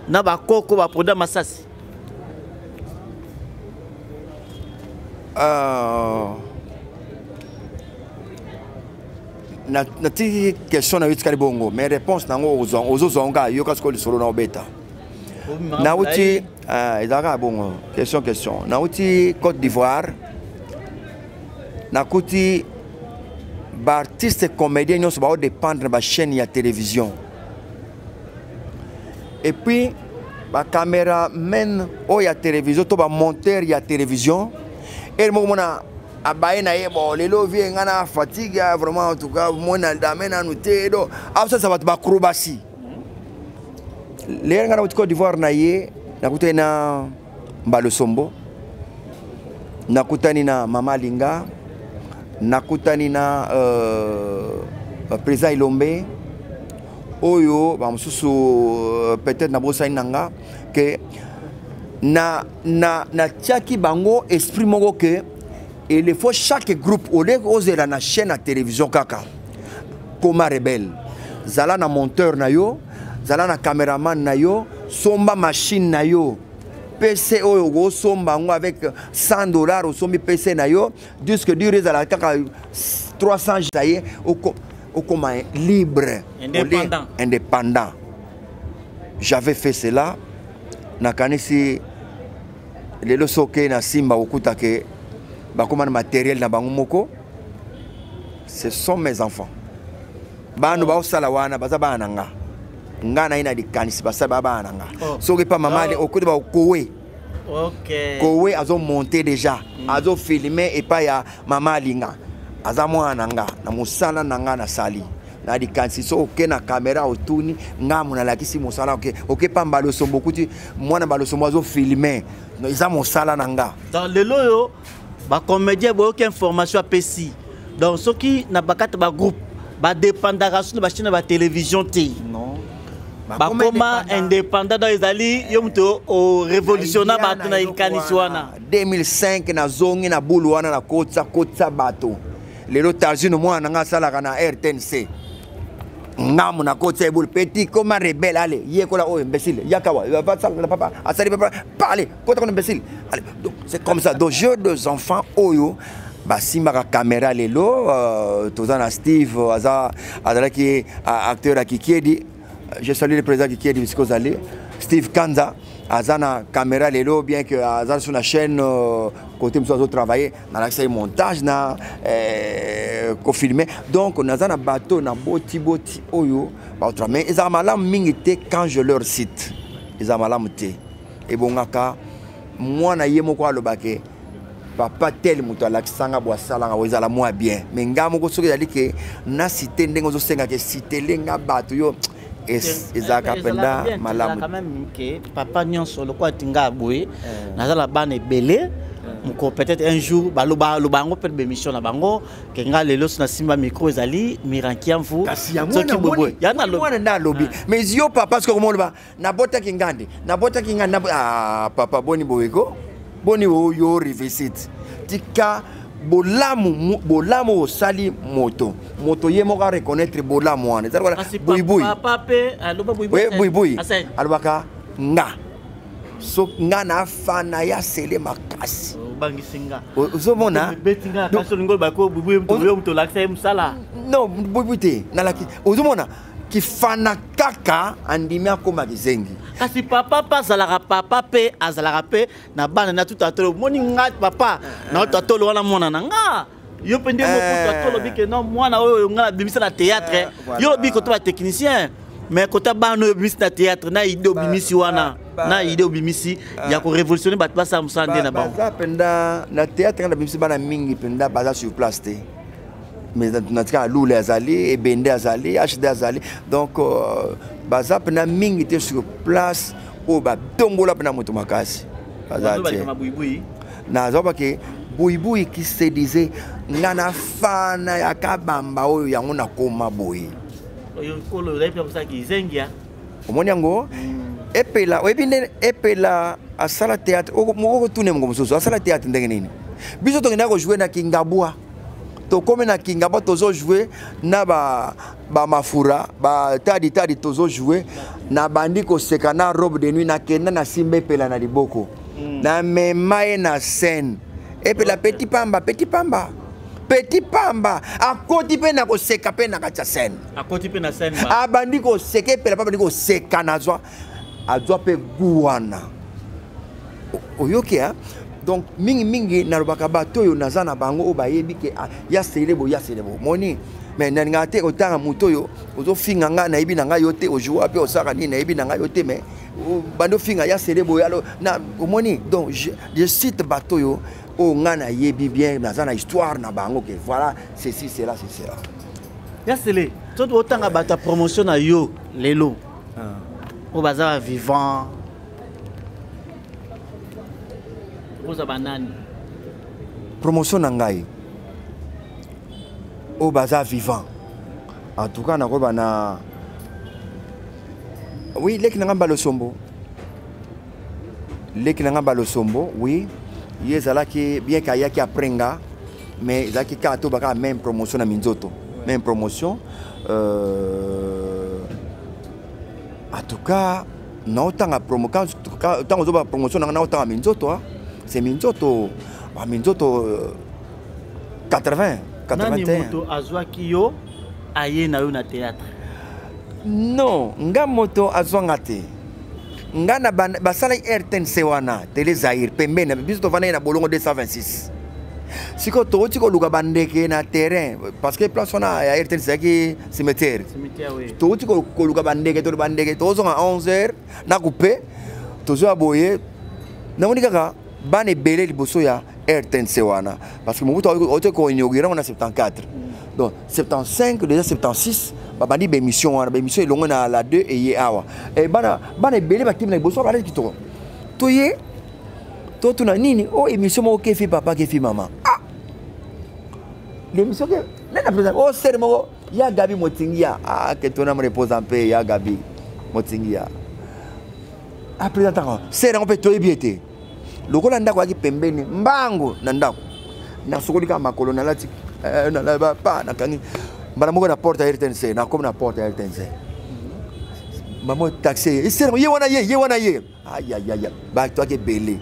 S2: na ba koko ba produit à Massassi
S1: na ti question na witkali bongo mais réponse nango ozozonga yo kasko li solo na obeta na uti ezaka bongo question na uti Côte d'Ivoire na kuti ba artiste comédien nous va dépendre de la chaîne de télévision et puis ba caméraman ou ya télévision to ba monteur ya télévision et mo mona abaye na yebo lelo vie ngana fatigue vraiment en tout cas mona damena nuté do afsa ça va ba acrobatie les ngana au Côte d'Ivoire na ye na kutena Mbalo Sombo na kutani na Mama Linga nakutani na président Ilombe oyo ba mususu peut-être na bosa inanga que na tiaki bango esprit moko que il faut chaque groupe au lieu ozela na chaîne à télévision kaka Koma Rebelle zala na monteur na yo zala na caméraman na yo somba machine na yo PC au sombango avec $100 au sombi PC na yo disque dur à la 300 jaillet au comment libre indépendant. J'avais fait cela na kanisi lelo soke na simba okuta ke ba comme matériel na bango moko. Ce sont mes enfants. Banu ba osala wana baza bana nga. Nga na ina di kanisi basa baba nga. So que pas maman au côté ba kowe.
S2: OK.
S1: Kowe azo monter déjà, azo filmer et pas ya maman linga. Aza mwana nga na musala nanga na sali. Na di kanisi so OK na caméra otuni nga muna lakisi musala OK. OK pas mbalo sombo kuti mwana mbalo sombo azo filmer. No iza musala nanga.
S2: Dans le loyo ba comédien ba aucune information à PC. Donc ceux qui n'a pas quatre groupe ba dépendant sur la chaîne ba télévision T.
S1: Non.
S2: Ba comment indépendant dans les alliés yomto au révolutionnaire ba na ikaniswana
S1: 2005 na zongi na buluana na kotsa bato. Lelo tarjino mwana nga sala kana RTNC. Ngamu na kotsa ebul petit comme rebelle allez yekola o imbécile yakawa va ça le papa asali papa parler kota comme imbécile. Allez donc c'est comme ça donc jeu deux enfants oyo Basima la caméra lelo tozana Steve azala qui acteur à Kikiedi. Je salue le président Kikiedi puisque allé Steve Kanza azana caméra lelo bien que azala sur la chaîne côté nous travailler dans l'accès montage na ko filmer donc on azana bateau na boti oyo ba travailler ils amalam mingité quand je leur cite ils amalam té et bongaka moi na yemo ko alobake papa tel muto alaksanga bwa sala nga wezala moi bien mais ngamo ko soki yali ke na cité ndengo zo senga ke cité lenga bato yo ezaka penda malamu
S2: quand même que papa nyonso lo ko tinga boye nazala bana belé mko peut-être un jour baloba bango peut émission na bango ke nga lelo na simba micro ezali mirankiamfu
S1: soki boboy yana mwana na lobby mais yo papa parce que comment ba na bota kingande papa boni boyeko boni yo revisit tika bolamu sali moto ye moka reconnaître bolamu wana boy
S2: papa pe aloba
S1: boy alobaka nga so nga na fana ya sele makasi
S2: bangisinga
S1: uzomona
S2: betinga kaso ngol bako boy to l'accès musala
S1: non boy te nalaki uzomona kifana kaka andimi akoma kizengi
S2: kasi papa azalaka papa pe azalaka pe na bana na tout atolo moni nga papa na tout atolo wana mona na nga yo pende mo tout atolo bike non mwana oyo nga bimisa na théâtre yo biko to ba technicien mais kota bana bimisa na théâtre na idée bimisi wana na idée bimisi ya ko révolutionner bat pas ça musande na ba
S1: penda na théâtre na bimisi bana mingi penda baza sur place te mais dans cas Loulé azali et Bende azali HD azali donc baza pena mingi était sur place au ba tombola pena moto makasi
S2: azali
S1: na zoba ke buibui qui se disait ngana fana ya kabamba oyo yango na koma boyi
S2: oyo kolo lepe pour ça qui zengia
S1: omoni yango epela webinde epela asala théâtre oko tune ngo mususu asala théâtre ndenge nini biso to ngena ko jouer na Kingabwa to comme na Kingaba tozo jouer na ba mafura ba tadi tozo jouer na bandi ko seka na robe de nuit na kenda na simbe pela na liboko na memaye na scène et puis la petit pamba a koti pe na ko seka pe na kacha scène
S2: a koti pe na scène
S1: a bandi ko seka pela pa bandi ko seka na zwa a zwa pe guana oyoke ha. Donc mingi na lobaka bato yo nazana bango o bayebi ke ya selebo moni mais na ngate otanga muto yo ozo finga nga na yebi na nga yote o joua pe osaka ni na yebi na nga yote mais bando finga ya selebo ya na moni donc je cite bato yo o nga na yebi bien nazana histoire na bango ke voilà ceci c'est là
S2: ya sele tout otanga bata promotion na yo lelo o bazaba vivant
S1: promotion nangai au bazar vivant en tout cas na ko bana oui leki na ngamba lo sombo oui yezala ki bien kaya ki aprenga mais zaki ka to baka même promotion na minzoto même promotion en tout cas non tanga promo quand tant que promotion on a autant minzoto c'est minzoto minzoto 80 81
S2: moto azwaki yo aye na yo na théâtre.
S1: Non, nga moto azwanga te. Nga na basala RTNC wana télé Zaïre pembeni biso to vana na bolongo 226. Siko to tiko luka bandeke na terrain parce que place wana ya RTNC ki cimetière.
S2: Cimetière oui.
S1: To tiko luka bandeke to bandeke to zonga 11h na coupé to zo aboye na moni kaka bane belé liboso ya RTNC wana parce que mobutu ote ko inaugurer on a 74. Donc 75 déjà 76 babandi bémission wana bémission elongo na la 2 et ye awa et bana belé bakim na liboso bala kitoko to ye to tuna nini o émission mo ke fi papa ke fi maman ah l'émission que na présent oh c'est mo ya Gabi Motingia ah que tona me repose en paix ya Gabi Motingia a présentant c'est on peut to ebiete lokola ndako aki pembeni mbango na ndako na sokolika makolo na lati na la pa na kangi bana moko na porte RTNC na comme na porte RTNC maman taxi c'est ye wana ye aïe ba to aki belé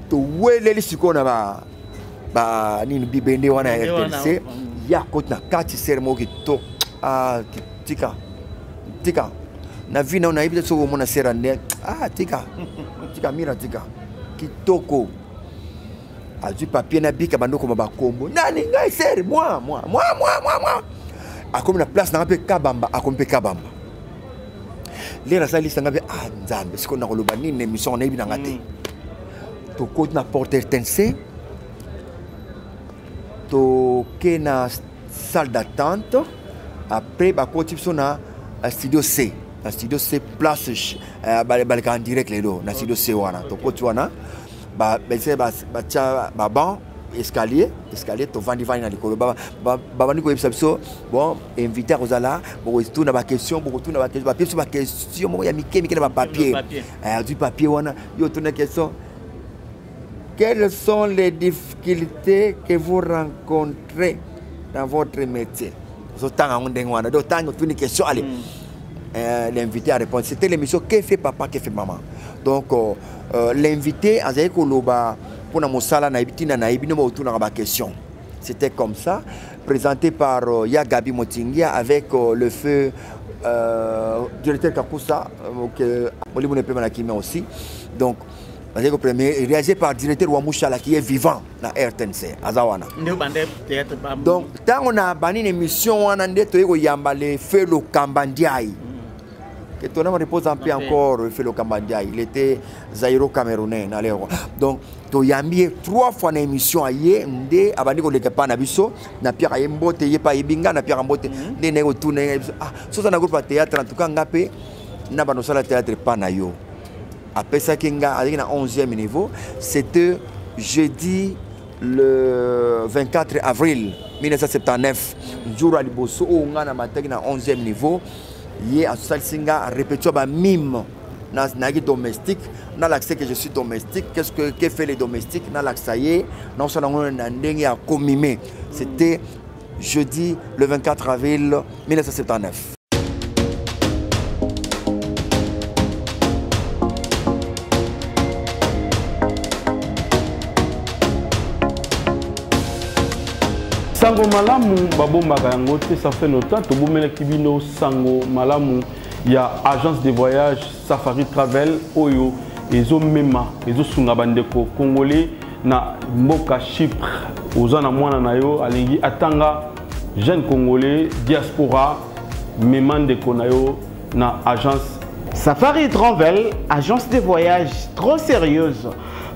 S1: to wele lisiko na ba nini bibende wana RTNC ya koti na kati sermo ki to ah tika na vina una ibite so mona serande ah tika mira tika kitoko azui papier na bika bandoko mabakombo nani ngai ser moi akomi na place na pe kabamba akomi pe kabamba lera sali sanga be ah nzambe siko na koloba nini émission na ibi na ngate to koti na porte RTNC to ke na salle d'attente après ba koti so na studio C na studio C place baleka en direct lelo na studio C wana to koti wana ba tia ban escalier to vandi na likolo ba niko ebiso bon invité à Rosala bo tout na ba question mo ya mike na ba papier du papier wana yo tout na question. Quelles sont les difficultés que vous rencontrez dans votre métier? Allez, l'invité a répondu. C'était l'émission Que fait papa, que fait maman. Donc, l'invité a dit pour la mosala na question. C'était comme ça, présenté par Gabi Motingia avec le feu directeur Kakusa, aussi. Donc, réalisé par le directeur Wamouchala qui est vivant dans RTNC Azawana. Donc, quand on a banni une émission, on a dit que le feu le Kambandiaï. Que ton nom repose un peu encore le feu le Kambandiaï. Il était zaïro-camerounais. Donc, tu as mis 3 fois une émission à Yé, à Baniko de Kapanabiso, na Pierre Ayembote, Yepa Ibinga, na Pierre Ambote, des négo tourné. Ah, ça, c'est un groupe de théâtre, en tout cas, Ngapé, n'a pas de théâtre Panayo. Après ça, avec un 11e niveau, c'était jeudi le 24 avril 1979. Jour à Liboso, on a un 11e niveau. Il y a un répétition de mime domestique. Dans l'accès que je suis domestique, qu'est-ce que fait les domestiques? Dans l'accès, non seulement on a comimé. C'était jeudi le 24 avril 1979.
S3: Sango malamu babombaka yango te, ça fait longtemps to bomela kibino sango malamu ya agence de voyage Safari Travel oyo ezo mema ezo sunga bandeko congolais na mboka Chypre ozana mwana na yo alingi atanga jeune congolais diaspora memande ko na yo na agence
S2: Safari Travel, agence de voyage trop sérieuse.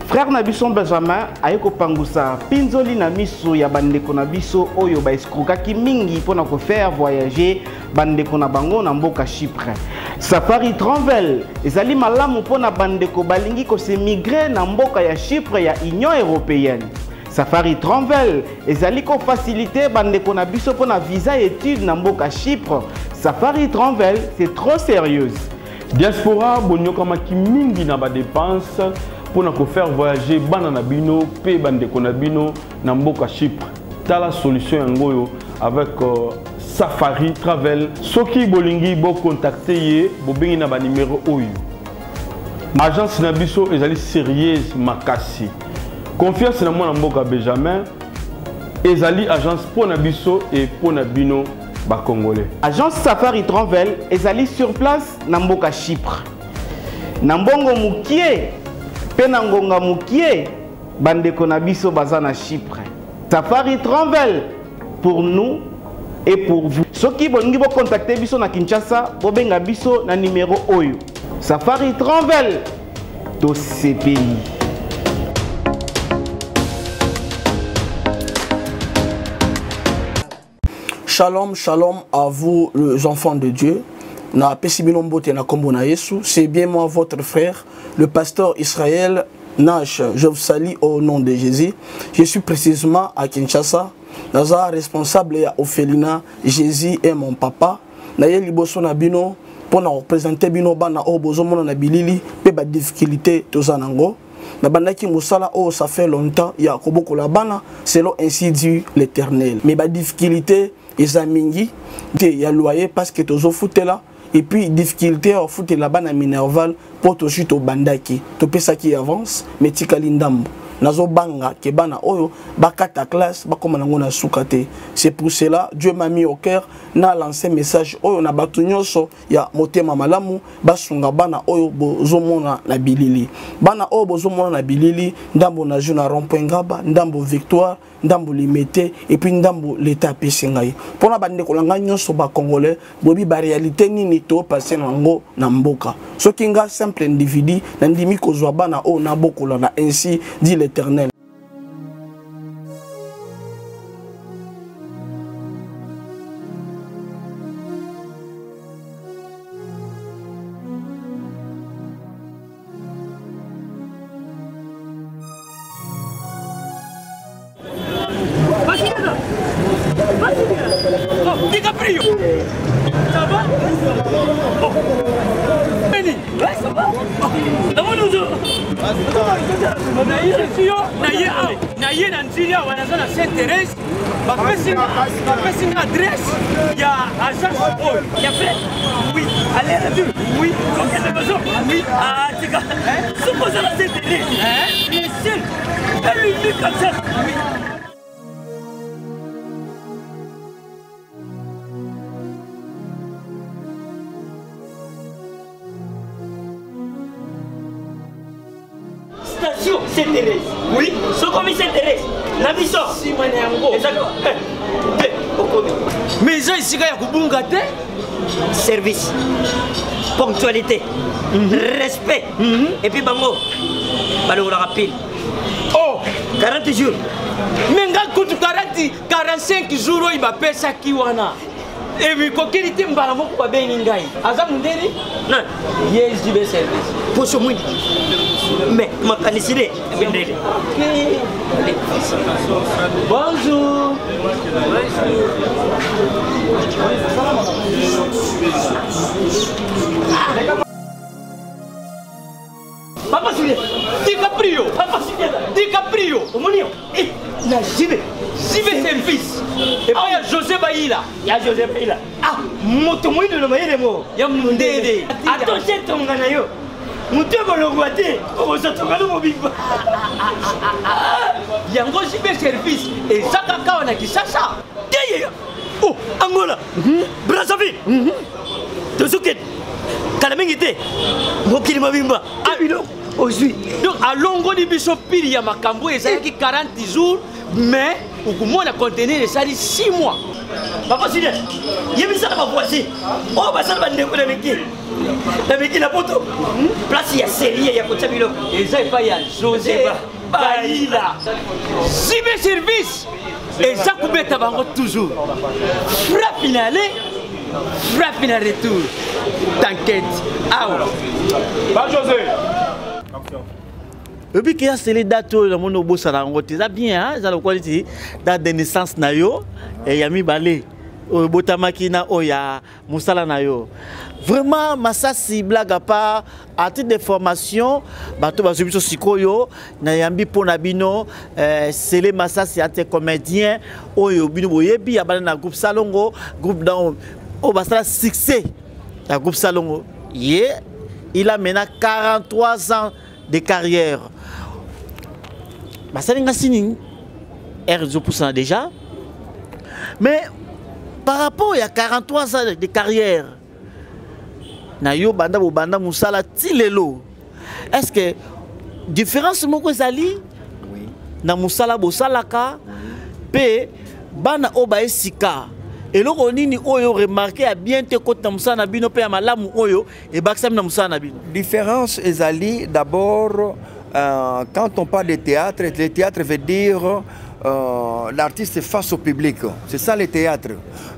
S2: Frère Nabison Benjamin ayeko pangusa pinzoli na miso ya bandeko na biso oyo ba eskrokaki mingi pona ko faire voyager bandeko na bango na mboka Chypre. Safari Travel ezali malamu pona bandeko balingi ko se migrer na mboka ya Chypre ya Union Européenne. Safari Travel ezali ko faciliter bandeko na biso pona visa étude na mboka Chypre. Safari Travel c'est trop sérieuse.
S3: Diaspora bonyoka maki mingi na ba dépenses pour nous faire voyager banana bino pe bandeko na bino na mboka Chypre. Tala solution yangoyo avec Safari Travel. Soki bolingi bo contacter ye bo bengi na ba numéro oyo Agence Nabiso est sérieuse makasi. Confiance dans moi Mboka Benjamin. Ezali agence pour Nabiso et pour Nabino ba Congolais.
S10: Agence Safari Travel ezali sur place na Mboka Chypre. Na mbongo mukie pe na ngonga mukie bandeko Nabiso baza na Chypre. Safari Travel pour nous et pour vous. Ceux qui vont nous contacter biso na Kinshasa, bobenga biso na numéro oyo. Safari Travel de ces pays.
S11: Shalom, shalom à vous les enfants de Dieu. Na Pesibilombo na Kombo na Yesu, c'est bien moi votre frère, le pasteur Israël Nash. Je vous salue au nom de Jésus. Je suis précisément à Kinshasa. Naza responsable à Ophelina, Jésus est mon papa. Naye liboso na bino pour nous représenter bino bana o bozomo na bilili pe ba difficulté tozanango. Na bandaki musala oh ça fait longtemps ya koboko la bana selon ainsi dit l'Éternel. Mais ba difficulté ezamingi te ya loyer parce que tozo foutela et puis difficulté au foot la bana minerval pour to chute au bandaki to pesa qui avance mais tikali ndambo nazo banga ke bana oyo bakata classe bakoma nango na sukate. C'est pour cela Dieu m'a mis au cœur na lancé message oyo na batu nyonso ya motema malamu basunga bana oyo bozomona na bilili bana oyo bozomona na bilili ndambo na juna rond-point Ngaba ndambo Victoire ndambo Limité et puis ndambo l'état pesingai pona bande kolanga nyonso ba congolais bobi ba réalité nini to passer nango na mboka soki nga simple individu na ndimi kozwa bana oyo na bokola na ainsi dit l'Éternel.
S12: DiCaprio, ça va? Benny, ouais, ça va? Naye na Nigeria wanaza na Sainte-Thérèse bapesi na adresse ya agence oil ya fait oui allez retour oui donc elle a besoin oui ah tika supposé la Sainte-Thérèse bien sûr elle lui dit comme ça oui.
S13: Station Sainte-Thérèse. Oui, ce commissaire Sainte-Thérèse. Nabiso. Si manyango. Exactement.
S12: Mais ils ont ici qu'il y a Kubunga.
S13: Service. Ponctualité. Respect. Et puis bango. Balo la rapide.
S12: Oh,
S13: 40 jours.
S12: Mais nga kutu 45 jours il va payer ça qui wana. Et puis kokilité mbala moko ba beni ngai. Aza mundeni?
S13: Non.
S12: Yes, du service.
S13: Pour ce monde. Mais ma canicide.
S12: Bonjour.
S13: Papa Julien.
S12: DiCaprio.
S13: Papa Julien.
S12: DiCaprio.
S13: Omonio. Eh, na jibe.
S12: Jibe service. Et puis il y a José Baïla.
S13: Il y a José Baïla. Ah, moto moïne de maïle mo.
S12: Il y a Mundede.
S13: Attention ton ganayo. Moutego longwate. Oh, ça te regarde mon big.
S12: Yango jibe service. Et ça kaka on a qui ça.
S13: Oh, Angola. Brazzaville. Tozuket. Kalamingite. Mokili mabimba.
S12: Abino.
S13: Aujourd'hui.
S12: Donc à longo di biso pili ya makambo ezalaki 40 jours mais okomona contenir esali 6 mois.
S13: Papa Sylvain, yebisa na voisin. Oh basala bandeko na meki. Na meki na poto. Place ya série ya kotsa biloko.
S12: Eza pa ya José Baïla. Jibe service. Eza kubeta bango toujours. Frappe finale. Frappe finale retour. T'inquiète. Ah ouais.
S3: Ba José.
S2: Et puis qu'il y a ces dates où on a bossé à l'angote, ça bien, hein, ça le qualité date de naissance na yo et yami balé, au botamaki na oya, musala na yo. Vraiment, massa si blague à part, à titre de formation, bateau basubiso sikoyo, na yambi ponabino, c'est les massa si ate comédien, oyo bino boyebi, yabana na groupe salongo, groupe dans, au basala succès, la groupe salongo, yeah. il a maintenant 43 ans de carrière. Ça est déjà. Mais par rapport à 43 ans de carrière, est-ce que différence moko ezali na musala bosalaka pe bana oba esika eloko nini oyo remarqué a bien te kota musana bino pe malamu oyo e baksam na musana bino?
S1: Différence ezali d'abord quand on parle de théâtre, le théâtre veut dire l'artiste face au public, c'est ça le théâtre.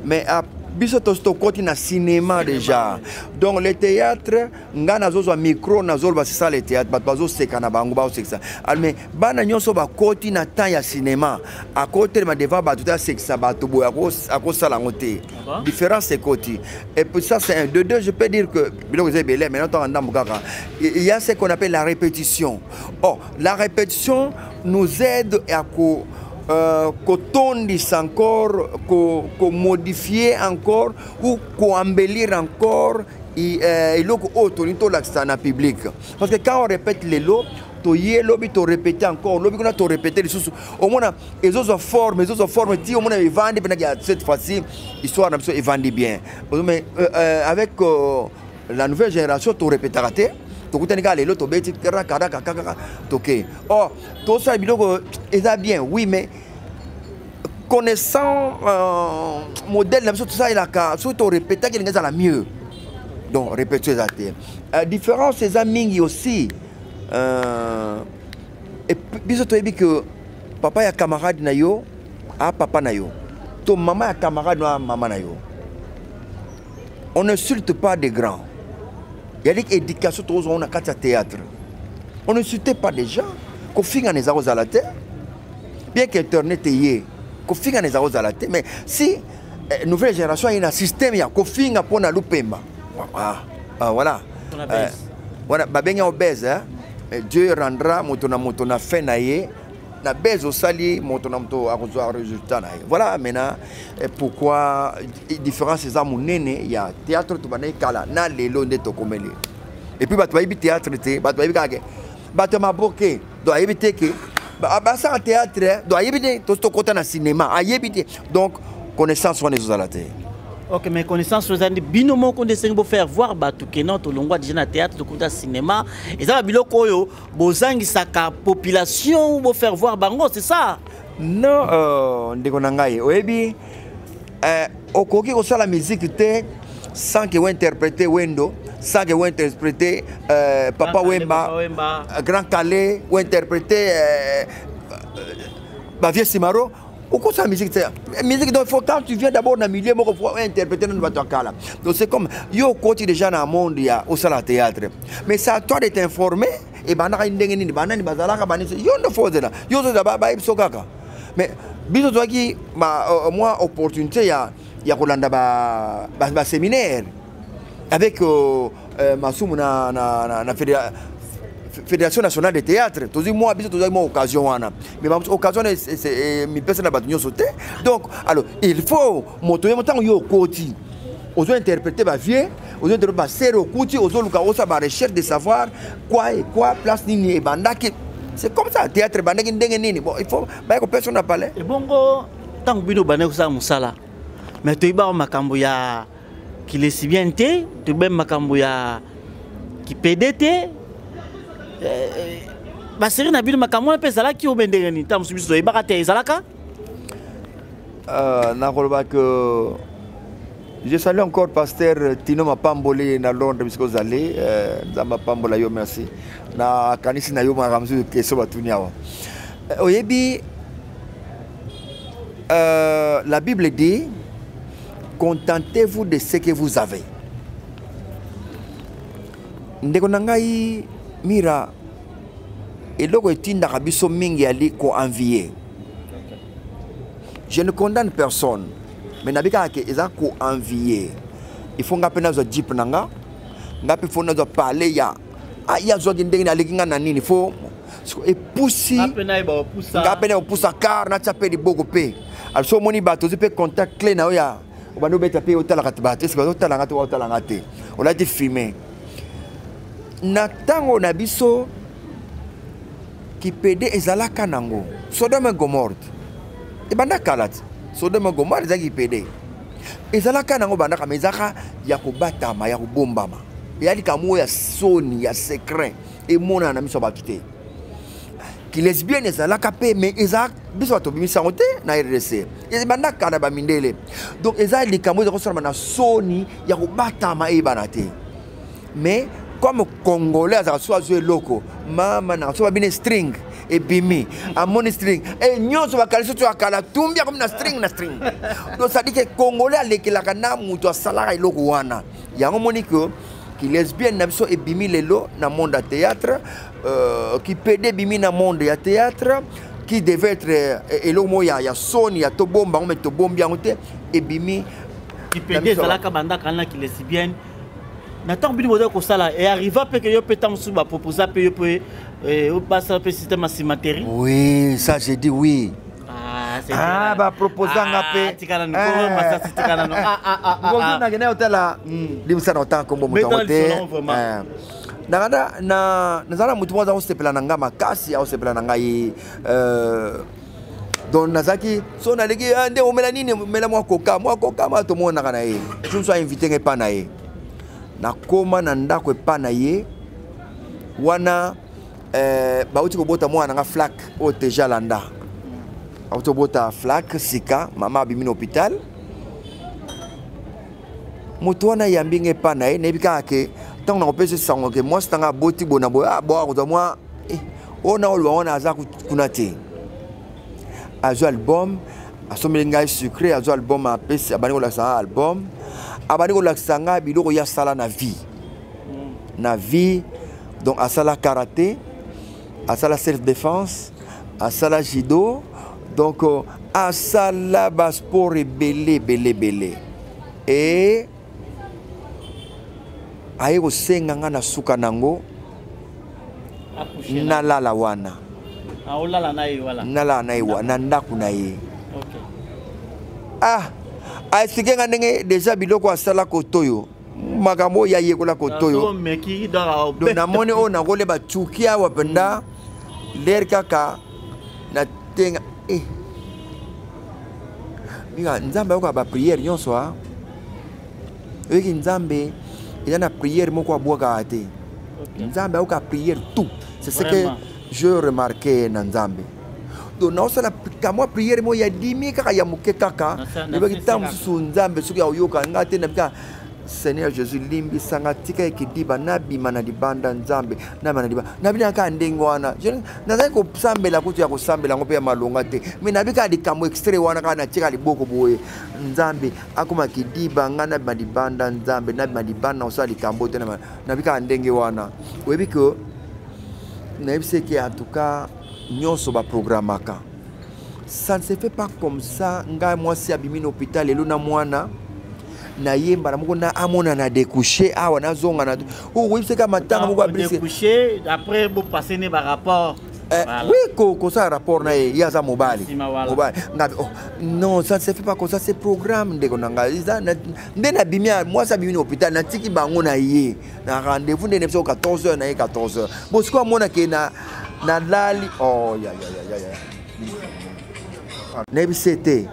S1: Mais à bisoto koti na cinéma déjà. Donc le théâtre ngana zozo micro na zozo c'est ça le théâtre bazo sekana bango ba seksa. Mais bana nyonso ba koti na temps ya cinéma à côté ma devant ba tout à seksa ba to boya ko sala ngote. Différence c'est koti. Et puis ça c'est un de deux, je peux dire que bilo vous belé maintenant il y a ce qu'on appelle la répétition. Oh, la répétition nous aide à qu'on encore, qu'on modifie encore ou qu'on embellir encore et l'autre public. Parce que quand on répète les lots, tu lobby to répéter encore, lobby qu'on a to répéter les choses. Au moins, les autres formes, au moins ils vendent cette fois-ci, histoire ils vendent bien. Mais avec la nouvelle génération, tu répètes raté. Oh, tout ça, c'est bien, oui, mais connaissant modèle, tout ça, il a qu'à répéter qu'il y a mieux. Donc, répéter ça. Différence, c'est amis aussi. Et puis, tu as dit que papa est camarade na yo, papa na yo. Ton maman est camarade na maman na yo. On n'insulte pas des grands. Il y a des éducations qui ont un théâtre. On ne suit pas des gens. Qu'on finit les arroses à la terre. Bien qu'Internet est qu'on finit les arroses à la terre. Mais si nouvelle génération a un système, il y a qu'on finit pour la loupema. Voilà. Voilà. Babenya obèse. Dieu rendra motona fin naïe. Na base au sali motonamoto a un résultat. Voilà maintenant pourquoi différence c'est amunene il y a théâtre to bana kala na lelo ndeto komele. Et puis bato bayibi théâtre te bato bayibi kage bato maboke do ayibite ke ba ça théâtre do ayibite to kota na cinéma ayibite donc connaissance on les ala te.
S2: Ok, mais connaissance aux années binomo qu'on essaie de faire voir bato kenon to longwa déjà na théâtre to kota cinéma et ça biloko oyo bozangi saka population pour faire voir bango, c'est ça?
S1: Non, ndeko nangai oyebi okoki ko sala musique te sans que vous interpréter Wendo, sans que vous interpréter Papa Wemba, Grand Calais, ou interpréter Bavie Simaro. Au cours de la musique, donc quand tu viens d'abord dans le milieu, il faut interpréter dans le cas. Donc c'est comme, yo côté déjà dans le monde, il y a au salon théâtre. Mais c'est à toi de t'informer, et ben na indengeni, banani bazalaka banani, yo ne faut pas, yo zo d'abord baïb sokaka. Mais biso toi qui, moi opportunité, il y a Rolanda ba séminaire avec Massoum na Fédération nationale de théâtre. Toujours moi, toujours moi occasion mais ma occasion c'est mi personne n'a pas sauté. Donc alors il faut monter montant yo côté. Aux interpréter ba vieux, aux interpréter ba serre côté, aux luka osa ba recherche de savoir quoi place nini et banda qui c'est comme ça théâtre banda qui ndenge nini. Bon il faut ba ko personne n'a parlé.
S2: Et bongo tant que bino bana ko sa musala. Mais tu iba makambo ya qui les si bien té, tu ben makambo ya qui PDT. Basiri na bino makambo pe zala ki obendenge ni tam subiso e bakate ezalaka
S1: na koloba que je salue encore pasteur Tino Mapamboli na Londres bisiko zali za Mapambola yo merci na kanisi na yo makamzu keso batuniawa oyebi la Bible dit contentez-vous de ce que vous avez. Ndeko nangai mira et loko etinda kabiso mingi ali ko envier. Je ne condamne personne, mais nabika ke eza ko envier. Il faut ngape na zo jeep nanga, ngape faut na zo parler ya ya zo ndenge na lekinga na nini faut et poussi ngape na poussa car na tsape di boko pe. Also moni bato ze pe contact clé na ya bano beta pe otala katbate, est-ce que otala ngate otala ngate. On a dit filmer. na tango na biso kipede ezalaka nango Sodome et Gomorrhe ebanda kala Sodome et Gomorrhe ezalaki kipede ezalaka nango bandaka mezaka ya kobatama ya kobombama eyali kamo ya soni ya secret emona na miso bato te ki lesbienne ezalaka pe mais ezalaka biso bato bimisango te na RDC ebanda kala bamindele donc ezali likambo ezakosalama na soni ya kobatama eyebana te mais comme Congolais azalaka so azwa eloko mama na so babine string ebimi amoni string nyonso bakalisi to akala tumbia comme na string donc ça dit que Congolais alekelaka na mutu asalaka eloko wana yango moni que qui lesbienne na biso ebimi lelo na monde à théâtre qui pede bimi na monde ya théâtre qui devait être eloko mo ya soni ya tobomba ngome tobombi yango te ebimi
S2: qui pede zalaka banda kana qui lesbienne Nathan bini modo ko sala et arriva pe que yo peut tam sou ba proposer pe yo peut au passer pe système cimenterie.
S1: Oui, ça j'ai dit oui.
S2: Ah
S1: bah proposer ngapé.
S2: Tikana no ko masa tikana no.
S1: Ngozi na gena hotela limsa na temps kombo motomote. Na zala mutu moza osepela na nga makasi au sepela na ngai donc nazaki so na leki ande omela nini mela mwa koka ma to mona kana ye. Je suis invité ngepa na ye. Na koma na ndako epa na ye wana bauti kobota mwana nga flak o teja landa bauti kobota flak sika mama abimi na hôpital moto wana yambi nga epa na ye nayebi kaka ke ntango na kopesa sango ke mwasi tanga aboti bona boya boa kozwa mwa ona oloba wana aza kuna te azwa album asomeli ngai sucré azwa album apesi abandi kolakisa album abandi kolakisa nga biloko ya sala na vie na vie donc asala karaté asala self défense asala judo donc asala ba sport belé et aye kosenga nga na suka nango nalala wana nalala na ye wana na ndako na ye asike nga ndenge déjà biloko asala kotoyo makambo ya yekola kotoyo donc namoni oyo nakoleba tsuki awa penda ler kaka na tenga minga nzambe ayoka bapriere nyonso oyoki nzambe eza na priere moko abwaka te nzambe ayoka priere tout c'est ce que je remarqué na nzambe donc naosala kamwa priere mo ya dimi kaka ya moke kaka ebaki ntango mosusu nzambe soki aoyoka nga te nabika Seigneur Jésus limbisanga tika ekidiba nabima na libanda nzambe nabima na libanda nabina kaka ndenge wana nazali kosambela kutu ya kosambela ngo mpe ya malonga te mais nabika likambo extrait wana kaka natika liboko boye nzambe akoma kidiba nga nabima libanda nzambe nabima libanda osala likambo te nabika ndenge wana oyebi ke nayebisi eke en tout cas nyonso baprogramaka ça ne se fait pas comme ça ngai mwasi abimi na hôpital lelo na mwana na yemba na moko na amona na découcher awa na zonga na oui c'est comme matanga moko abisi
S2: découcher après vous passer ne ba rapport
S1: oui ko ça rapport na ya za mobali ngabi non ça ne se fait pas comme ça c'est programme ndeko nanga iza ndena bimia moi ça bimi na hôpital na tiki bango na ye na rendez-vous ndene so 14h na 14h bon siko mona ke na lali oh ya nebi c'était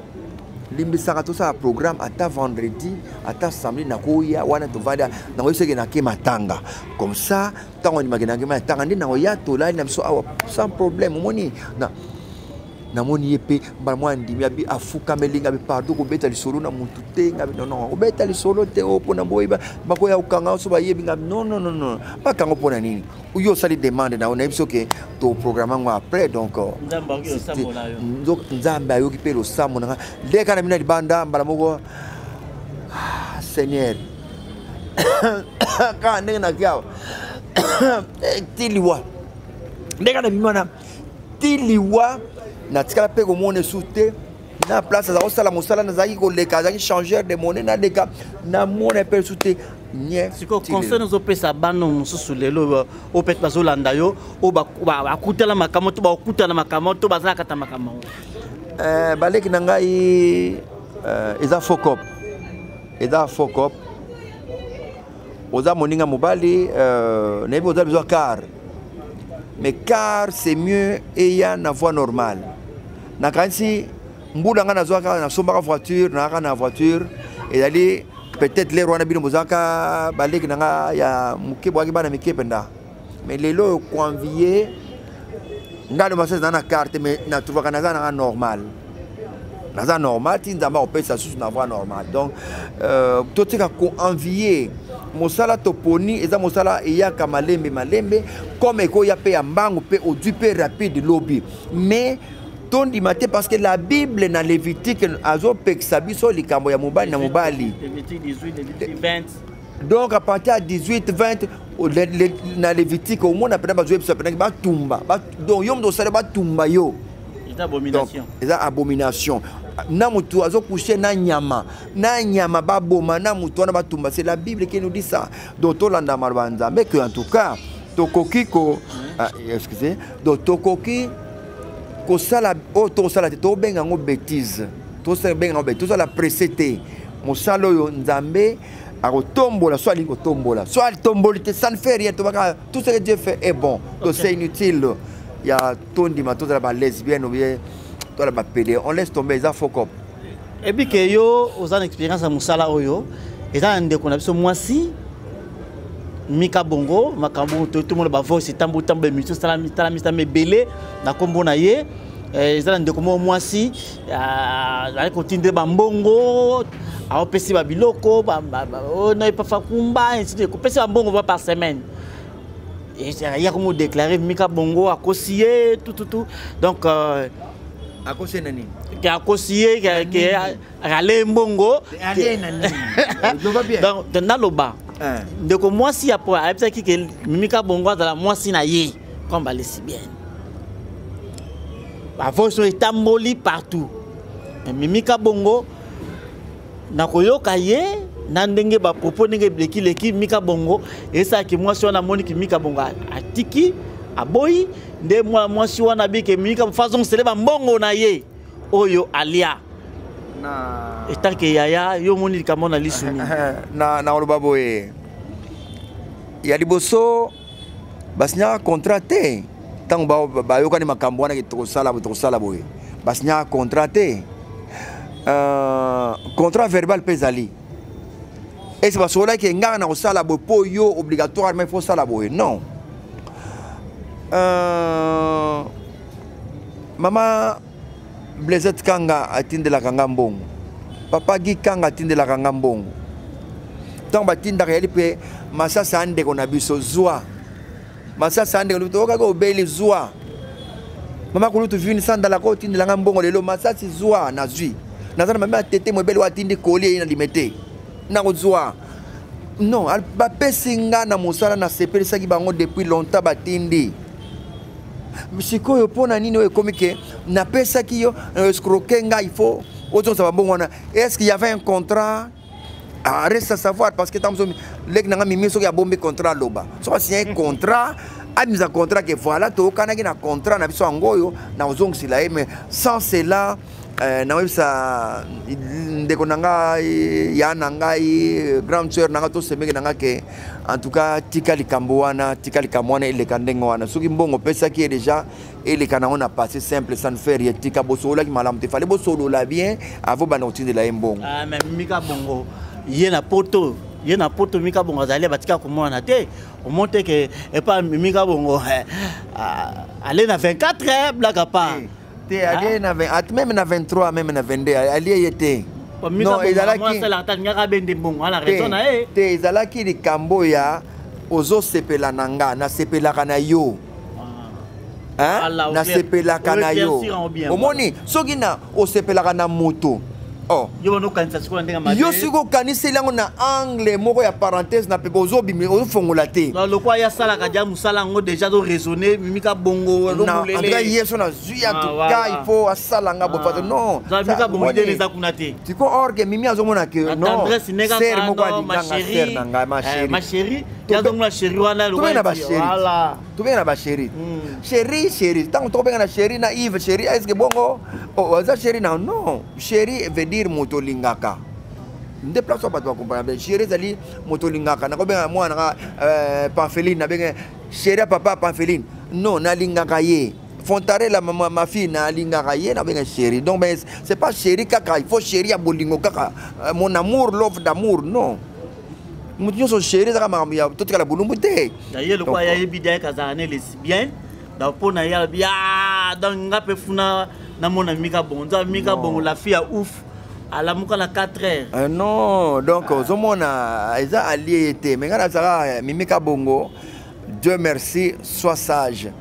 S1: limbisaka tosala programme ata vendredi ata samedi nakoya wana tovanda nakoyiseke nake matanga comme ça ntango ndimaki nake matanga nde nakoya tolali na biso awa sans problème omoni namoni ye mpe mbala mwa ndimi abi afukameli ngabi partout kobeta lisolo na mutu te ngabi non obeta lisolo te o mpona boyeba bakoya kokanga so bayebi ngabi non bakango mpona nini yo osali demande na onayebi soki toprogramme yango après donc nzambe ayoki mpe losambo nanga ndeka na bino na libanda mbala moko seigneur kaka ndenge naki awa tiliwa ndeka na bino wana tiliwa na tikala pe komona esu te na place azali kosala mosala nazalaki koleka azalaki changeur de monnaie nadeka namona mpe esu te
S2: siko conseil nozopesa bano mosusu lelo o peut bazolanda yo o bakutela makambo to bakutana makambo to bazalaka ta makambo
S1: baleki na ngai eza fokop oza moninga mobali nayebi oza besoin car mais car c'est mieux eya na voie normale nakanisi mbula nga nazwaka nasombaka voiture naaka na voiture ezali peut-être lero wana bino bozaka baleki na nga ya moke bwaki bana mike penda mais lelo convier nga de masese na carte mais natrouvaka naza nanga normal naza normal ti nzamba opesa susu na voie normale donc totika koenvier mosala toponi eza mosala eyaka malembe comme ekoya pe ya mbangu pe odui pe rapide lobi mais tondima te parce que la Bible na Lévitique azopekisa biso likambo ya mobali na mobali donc à partir de 18-20 na Lévitique au monde apena bazoye biso apena batumba donc yom do sala batumba yo
S2: abomination
S1: eza abomination na mutu azokoucher na nyama baboma na mutu wana batumba c'est la Bible qui nous dit ça donc tolanda maloba nzambe que en tout cas tokoki ko excusez donc tokoki kosala o tosala to benga ngo bêtise to sala benga ngo bêtise to sala précédé mosala yo nzambe akotombola soit lingo tombola soit tombolité ça ne fait rien tout ce que Dieu fait est bon donc c'est inutile ya tondima to la lesbienne ou bien to la pédé on laisse tomber ça faut cop
S2: et puis que yo aux an expérience à mosala oyo et ça ndeko na biso mwasi Mika Bongo makambo tout le monde ba voice tambo mitu sala mista mebele na kombo na ye ezala ndeko mo mwasi ali kotinde ba mbongo aopesi ba biloko na pa fakumba ainsi ko pesi ba mbongo par semaine et il y a comme déclarer Mika Bongo a cosier tout donc
S1: a cosier nani
S2: qui a cosier qui a le mbongo donc dans loba ndeko mwasi apo ayebisa ki Mika Bongo azala mwasi na ye comme ba lesbienne ba voice etamboli partout mais Mika Bongo na koyoka ye na ndenge ba propos ndenge leki Mika Bongo esa ki mwasi wana moni ki Mika Bongo atiki aboyi nde mwasi wana bi ke Mika façon seleba mbongo na ye oyo alia na etanke yaya yo moni kamona lisuni
S1: na oloba boye ya liboso basinya contraté tango ba yokani makambo wana kitosala boye basinya contraté contrat verbal pesali et c'est parce que nga na osala boye po yo obligatoirement il faut sala boye non mama Blaisette Kanga atindela kanga mbongo papa Gi Kanga atindela kanga mbongo donc batinda yeli pe masasa ande ko na biso zwa masasa ande ko to ka obeli zwa mama kulutu vini sandala ko tindela kanga mbongo lelo masasi zwa na zwi nazana mama tete mobeli watindi koli ina limete na ko zwa non ba pesinga na mosala na sepelisa ki bango depuis longtemps batindi Mishiko pona nini we komike na pesa kiyo escroquenga il faut autant ça va bon est-ce qu'il y avait un contrat reste à savoir parce que tant les nanga mimi so ya bombe contrat loba so signé un contrat a mis un contrat que voilà to kana na contrat na biso ngoyo na ozong sila mais sans cela na websa ndeko nanga ya nanga grand sœur nanga to semeke nanga ke en tout cas tika likambo wana ile kandengo wana soki mbongo pesa qui est déjà et les canons on a passé simple ça ne fait rien tika bosola ki malam te fallait bosolo la bien avant banoti de la mbongo
S2: mais Mika Bongo yena poto Mika Bongo azali batika komona te on monte que et pas Mika Bongo aller na 24 heures blague pas
S1: te aller na 20 même na 23 même na 22 aller était
S2: non ezalaki la tangaka bende mbongo ala raison na
S1: te ezalaki likambo ya ozo sepela nanga na sepelaka na yo na sepelaka na yo omoni soki na osepelaka na moto yo siko kanisa lango na angle moko ya parenthèse na pepe ozobimi ozofongola te
S2: lokwa ya salaka dia musala ngo déjà do raisonner Mika Bongo
S1: na yeso na zui en tout cas il faut asalanga bo fato non
S2: Mika Bongo de les akuna te
S1: tiko orgue mimi azomona que non ser moko alinganga ser nanga
S2: ma chérie ya donc la chérie wana
S1: lokwa voilà tu bien na ba chérie chérie tant to benga na chérie na Yves chérie est-ce que bongo oza chérie na non chérie veut dire moto lingaka nde place wa bato comprendre chéri zali moto lingaka na ko benga mwana ka Pamphéline na benga chéri papa Pamphéline non na lingaka ye Fontare la ma fille na lingaka ye na benga chéri donc ben c'est pas chéri kaka il faut chéri ya bolingo kaka mon amour love d'amour non mutu so chéri za kama ya tout kala bulumbu te
S2: d'ailleurs le quoi ya bidaya kazane lesbienne donc pour na ya bia donc ngape funa na mon ami ka bonza mika bon la fille a ouf à la muka la 4 heures
S1: non donc ozomona eza allié te mais ngana zara mimika bongo Dieu merci sois sage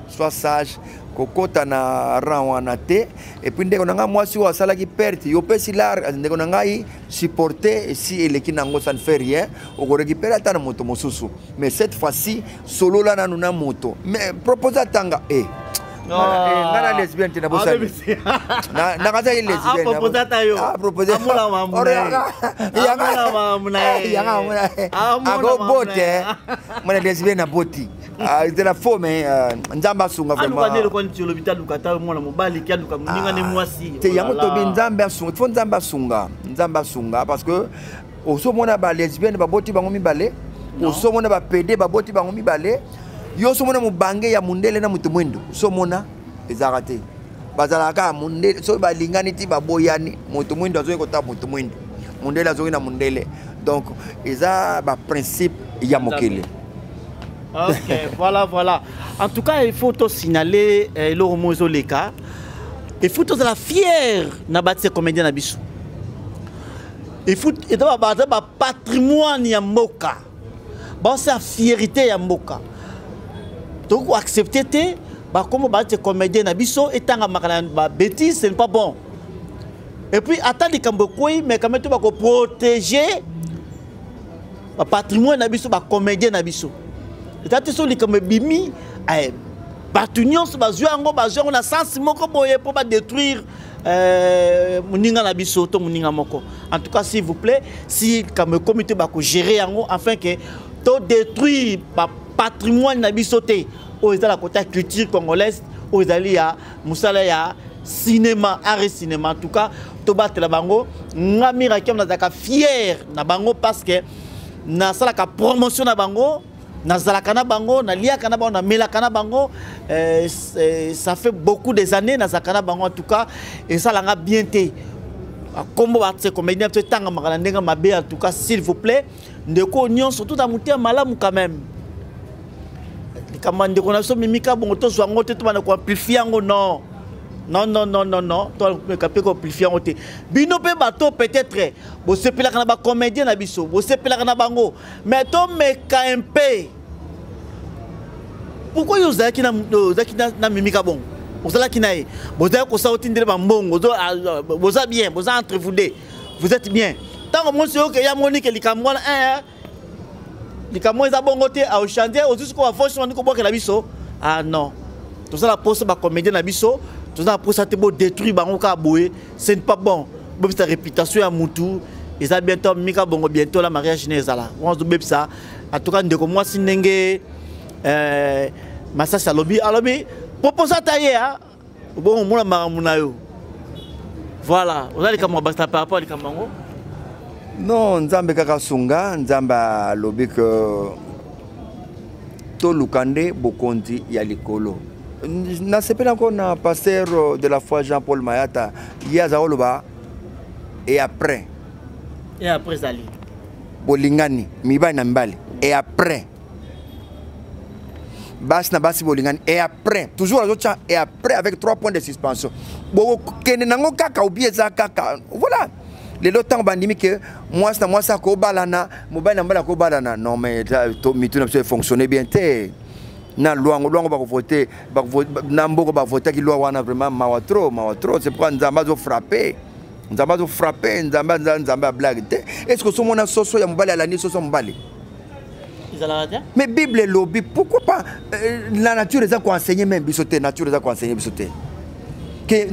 S1: kokota na ran te et puis ndeko nanga mwasi wa sala ki perte yo pesi lar ndeko nanga yi supporter si eleki nango ça ne fait rien o ko récupérer ta moto mosusu mais cette fois-ci solo la nanu na moto mais proposer tanga ngana lesbienne tina bosa na kaza ile lesbienne
S2: proposer ta yo
S1: proposer
S2: amula mamuna
S1: yanga ako bote mwana lesbienne na boti de la faux mais nzamba sunga vraiment
S2: alukadele ko ntilo l'hôpital lukata mwana mobali ki aluka muninga ne mwasi
S1: te yango to bi nzamba sunga fo nzamba sunga parce que oso mona ba lesbienne ba boti bango mibale oso mona ba PD ba boti bango mibale yo so mona mubange ya mundele na mutu mwendo so mona ezarate bazalaka mundele so ba lingani ti ba boyani mutu mwendo azo ekota mutu mwendo mundele azo na mundele donc eza ba principe ya mokele.
S2: Ok, voilà. En tout cas, il faut tout signaler le Romozo Leka. Il faut tout la fière de ces comédiens Nabisu. Il faut un patrimoine Yamboka. Bon, c'est la fierté Yamboka. Donc, accepter comme ces comédiens Nabisu et tant que bêtise, ce n'est pas bon. Et puis, attendre les Kambokoui, mais quand même, tu vas protéger le patrimoine Nabisu, les comédiens Nabisu. C'est ça comme bimi batunion se bazua ngo bazua on a sens moko boye pour pas détruire muninga na biso to muninga moko. En tout cas s'il vous plaît si comme comité ba ko gérer ngo afin que to détruire patrimoine na biso te o ezala côté culture congolaise o ezali ya musala ya cinéma art et cinéma. En tout cas to battre la bango ngamira kiam na zaka fier na bango parce que na sala ka promotion na bango Nazalakana bango, Naliakana bango, Namelakana bango, ça fait beaucoup des années Nazakana bango en tout cas et ça l'a bien été. Comme c'est comédien tu tanga magalandenga mabe en tout cas s'il vous plaît, ndeko nyon surtout à monter malamu quand même. Kamande qu'on a so mimika bon to so ngote to bana ko amplifier ngo non. Non, toi le capé ko amplifier ngote. Bino pe bato peut-être bo sepela kana ba comédien na biso, bo sepela kana bango. Mais to me KMP. Pourquoi yo zaki na mimika bon? Ozala kinae. Boza ko sa otindele ba mbongo, boza bien, boza entre vous deux. Vous êtes bien. Tant que moi c'est OK, ya Monique likamwana likamwa za bongo te au chantier, ozusu ko force on ko boka na biso. Ah non. Tout ça la poste ba comédien na biso. Tout ça pour ça te beau détruire bango ka boye, ce n'est pas bon. Bon sa réputation à Moutou, et ça bientôt mika bongo bientôt la mariage nezala. On se beb ça. En tout cas ndeko moi sinenge massa salobi alobi propose tailler hein. Bon mon maramuna yo. Voilà, on a les camarades basta par rapport à les camarades.
S1: Non, nzambe kaka sunga, nzamba lobi que to lukande bokonzi ya likolo. Na sepela encore na pasteur de la foi Jean-Paul Mayata yazaoloba et après
S2: Zali
S1: bolingani miba na mbali et après bas na basi bolingani et après toujours les autres et après avec 3 points de suspension bo kene nango kaka oublier za kaka voilà les lots bandimi que moi ça ko balana mobile na mbala ko balana non mais to mitu na fonctionner bien té na loi ba voter na mboko ba voter ki loi wana vraiment mawatro c'est pourquoi nzamba zo frapper nzamba blague est-ce que somo na soso ya mobali ala ni soso mobali mais bible lobby pourquoi pas la nature est à quoi enseigner même bisoté nature est à quoi enseigner bisoté que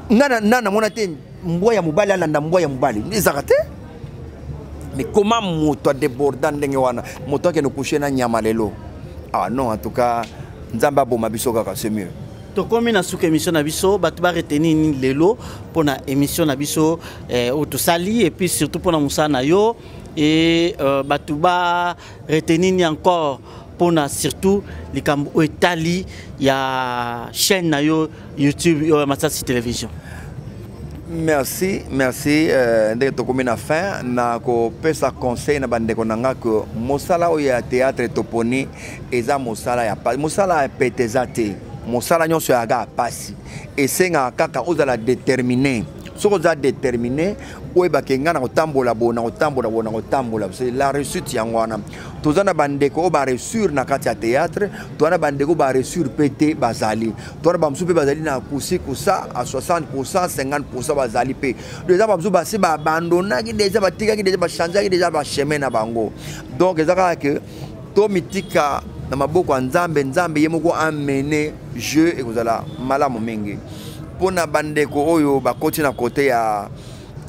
S1: nana mona te mboya mobali ala nda mboya mobali ezakate mais comment moto débordant ndenge wana moto ke no coucher na nyama lelo. Ah non, en tout cas, Nzamba Boma Bisoka, c'est mieux.
S2: tokomi na suka émission na biso bato ba retenir ni lelo pour na émission na biso autosali et puis surtout pour na musana na yo et bato ba retenir ni encore pour na surtout likambo etali ya chaîne na yo YouTube yo Masasi Télévision.
S1: Merci, merci. Ndenge tokomi na fin na ko pesa conseil na bandeko nanga que mosala o ya théâtre toponi eza mosala ya pas mosala ya petezate mosala nyonso ya ga pasi esenga kaka ozala déterminé soko oza déterminé oyeba kenga na kotambola bona kotambola c'est la réussite yango wana tozana bandeko o ba réussir na kati ya théâtre tozana bandeko ba réussir pété bazali tozana bamsu pe bazali na kusi kusa à 60% 50% bazali pe déjà bamsu basi ba abandonnaki déjà batikaki déjà ba changeaki déjà ba chemin na bango donc ezaka que to mitika na maboko ya nzambe ye moko amene jeu ekozala malamu mingi pona bandeko oyo bakoti na côté ya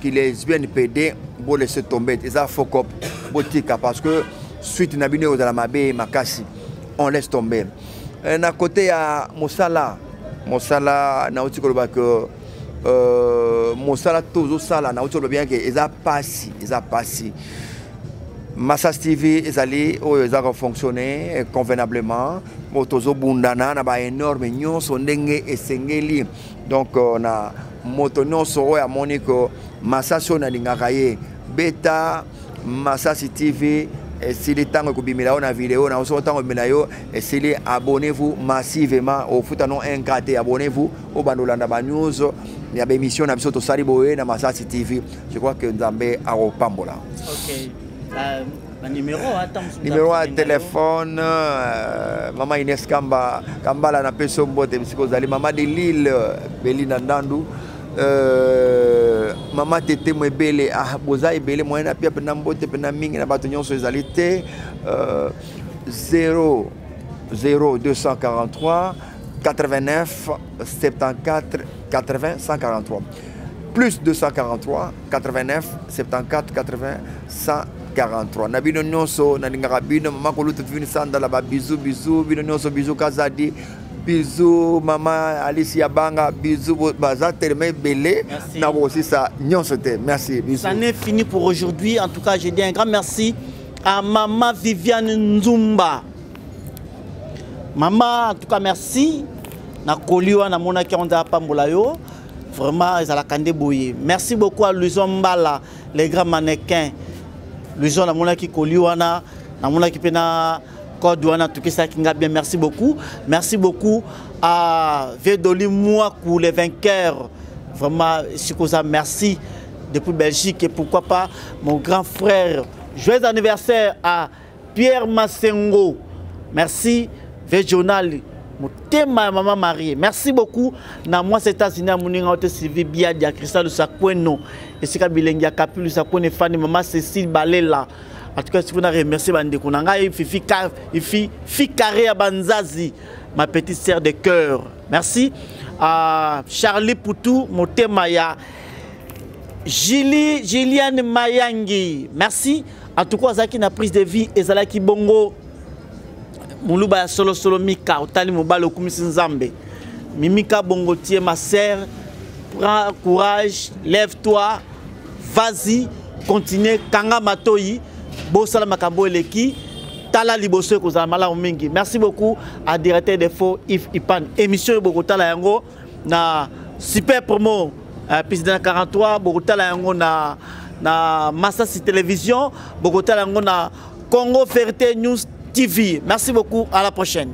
S1: qui lesbienne PD bo laisser tomber eza fokop botika parce que suite na bino ozala mabe makasi on laisse tomber na côté ya mosala na uti koloba que mosala tozo sala na uti koloba bien que eza passi Masasi TV ezali oyo ezaka fonctionner convenablement motozo bundana na ba énorme nyonso ndenge esengeli donc na moto nyonso oyo amoni ko Masasi na lingaka ye beta Masasi TV esili tango kubimila na vidéo na oso tango bimila yo esili abonnez-vous massivement au futano 1KT abonnez-vous au bandolanda ba news ya ba émission na biso to sali boye na Masasi TV je crois que Nzambe akopambola.
S2: OK. Numéro de
S1: téléphone Maman Inès Kambala na peso mbote bisiko zali Maman de Lille Belina Ndandu Maman Tete Mwebele boza ebele moyena pia pena mbote pena mingi na bato nyonso ezali te 00243 89 74 80 143 plus 243 89 74 80 143 na bino nyonso na lingaka bino mama kolutu tuvini sanda la ba bisou bino nyonso bisou Kazadi bisou mama Alicia Banga bisou baza terme belé na aussi ça nyonso te merci bisou.
S2: Ça n'est fini pour aujourd'hui. En tout cas, je dis un grand merci à maman Viviane Nzumba. Maman, en tout cas merci na koliwa na mona ki onda pambola yo. Vraiment, ils ont la candé bouillé. Merci beaucoup à Luison Mbala, les grands mannequins. Luison, la mona qui koliwana, la mona qui pena kodouana, tout ça qui bien. Merci beaucoup. Merci beaucoup à Vedoli Mouakou, les vainqueurs. Vraiment, merci depuis Belgique et pourquoi pas mon grand frère. Joyeux anniversaire à Pierre Massengo. Merci, Végional. Motema maman Marie. Merci beaucoup. Na moi c'est États-Unis moninga ote Sylvie Bia dia Cristal de Sakweno et sika bilengia Kapulu Sakwene Fanny maman Cécile Balela. En tout cas si vous na remercier bande kunanga Fifi Carré à Banzazi ma petite sœur de cœur. Merci à Charlie Poutou motema ya Gilliane Mayangi. Merci en tout cas Zaki na prise de vie ezalaki bongo Muluba solo mika otali mobalo kumisi nzambe mimika bongotier ma sœur prends courage lève-toi vas-y continue kanga matoyi bosala makambo eleki tala liboso ko za mala mingi. Merci beaucoup à directeur de faux Yves Ipan émission bokotala yango na super promo président 43 bokotala yango na Masasi Télévision bokotala yango na Congo Ferté News TV. Merci beaucoup, à la prochaine.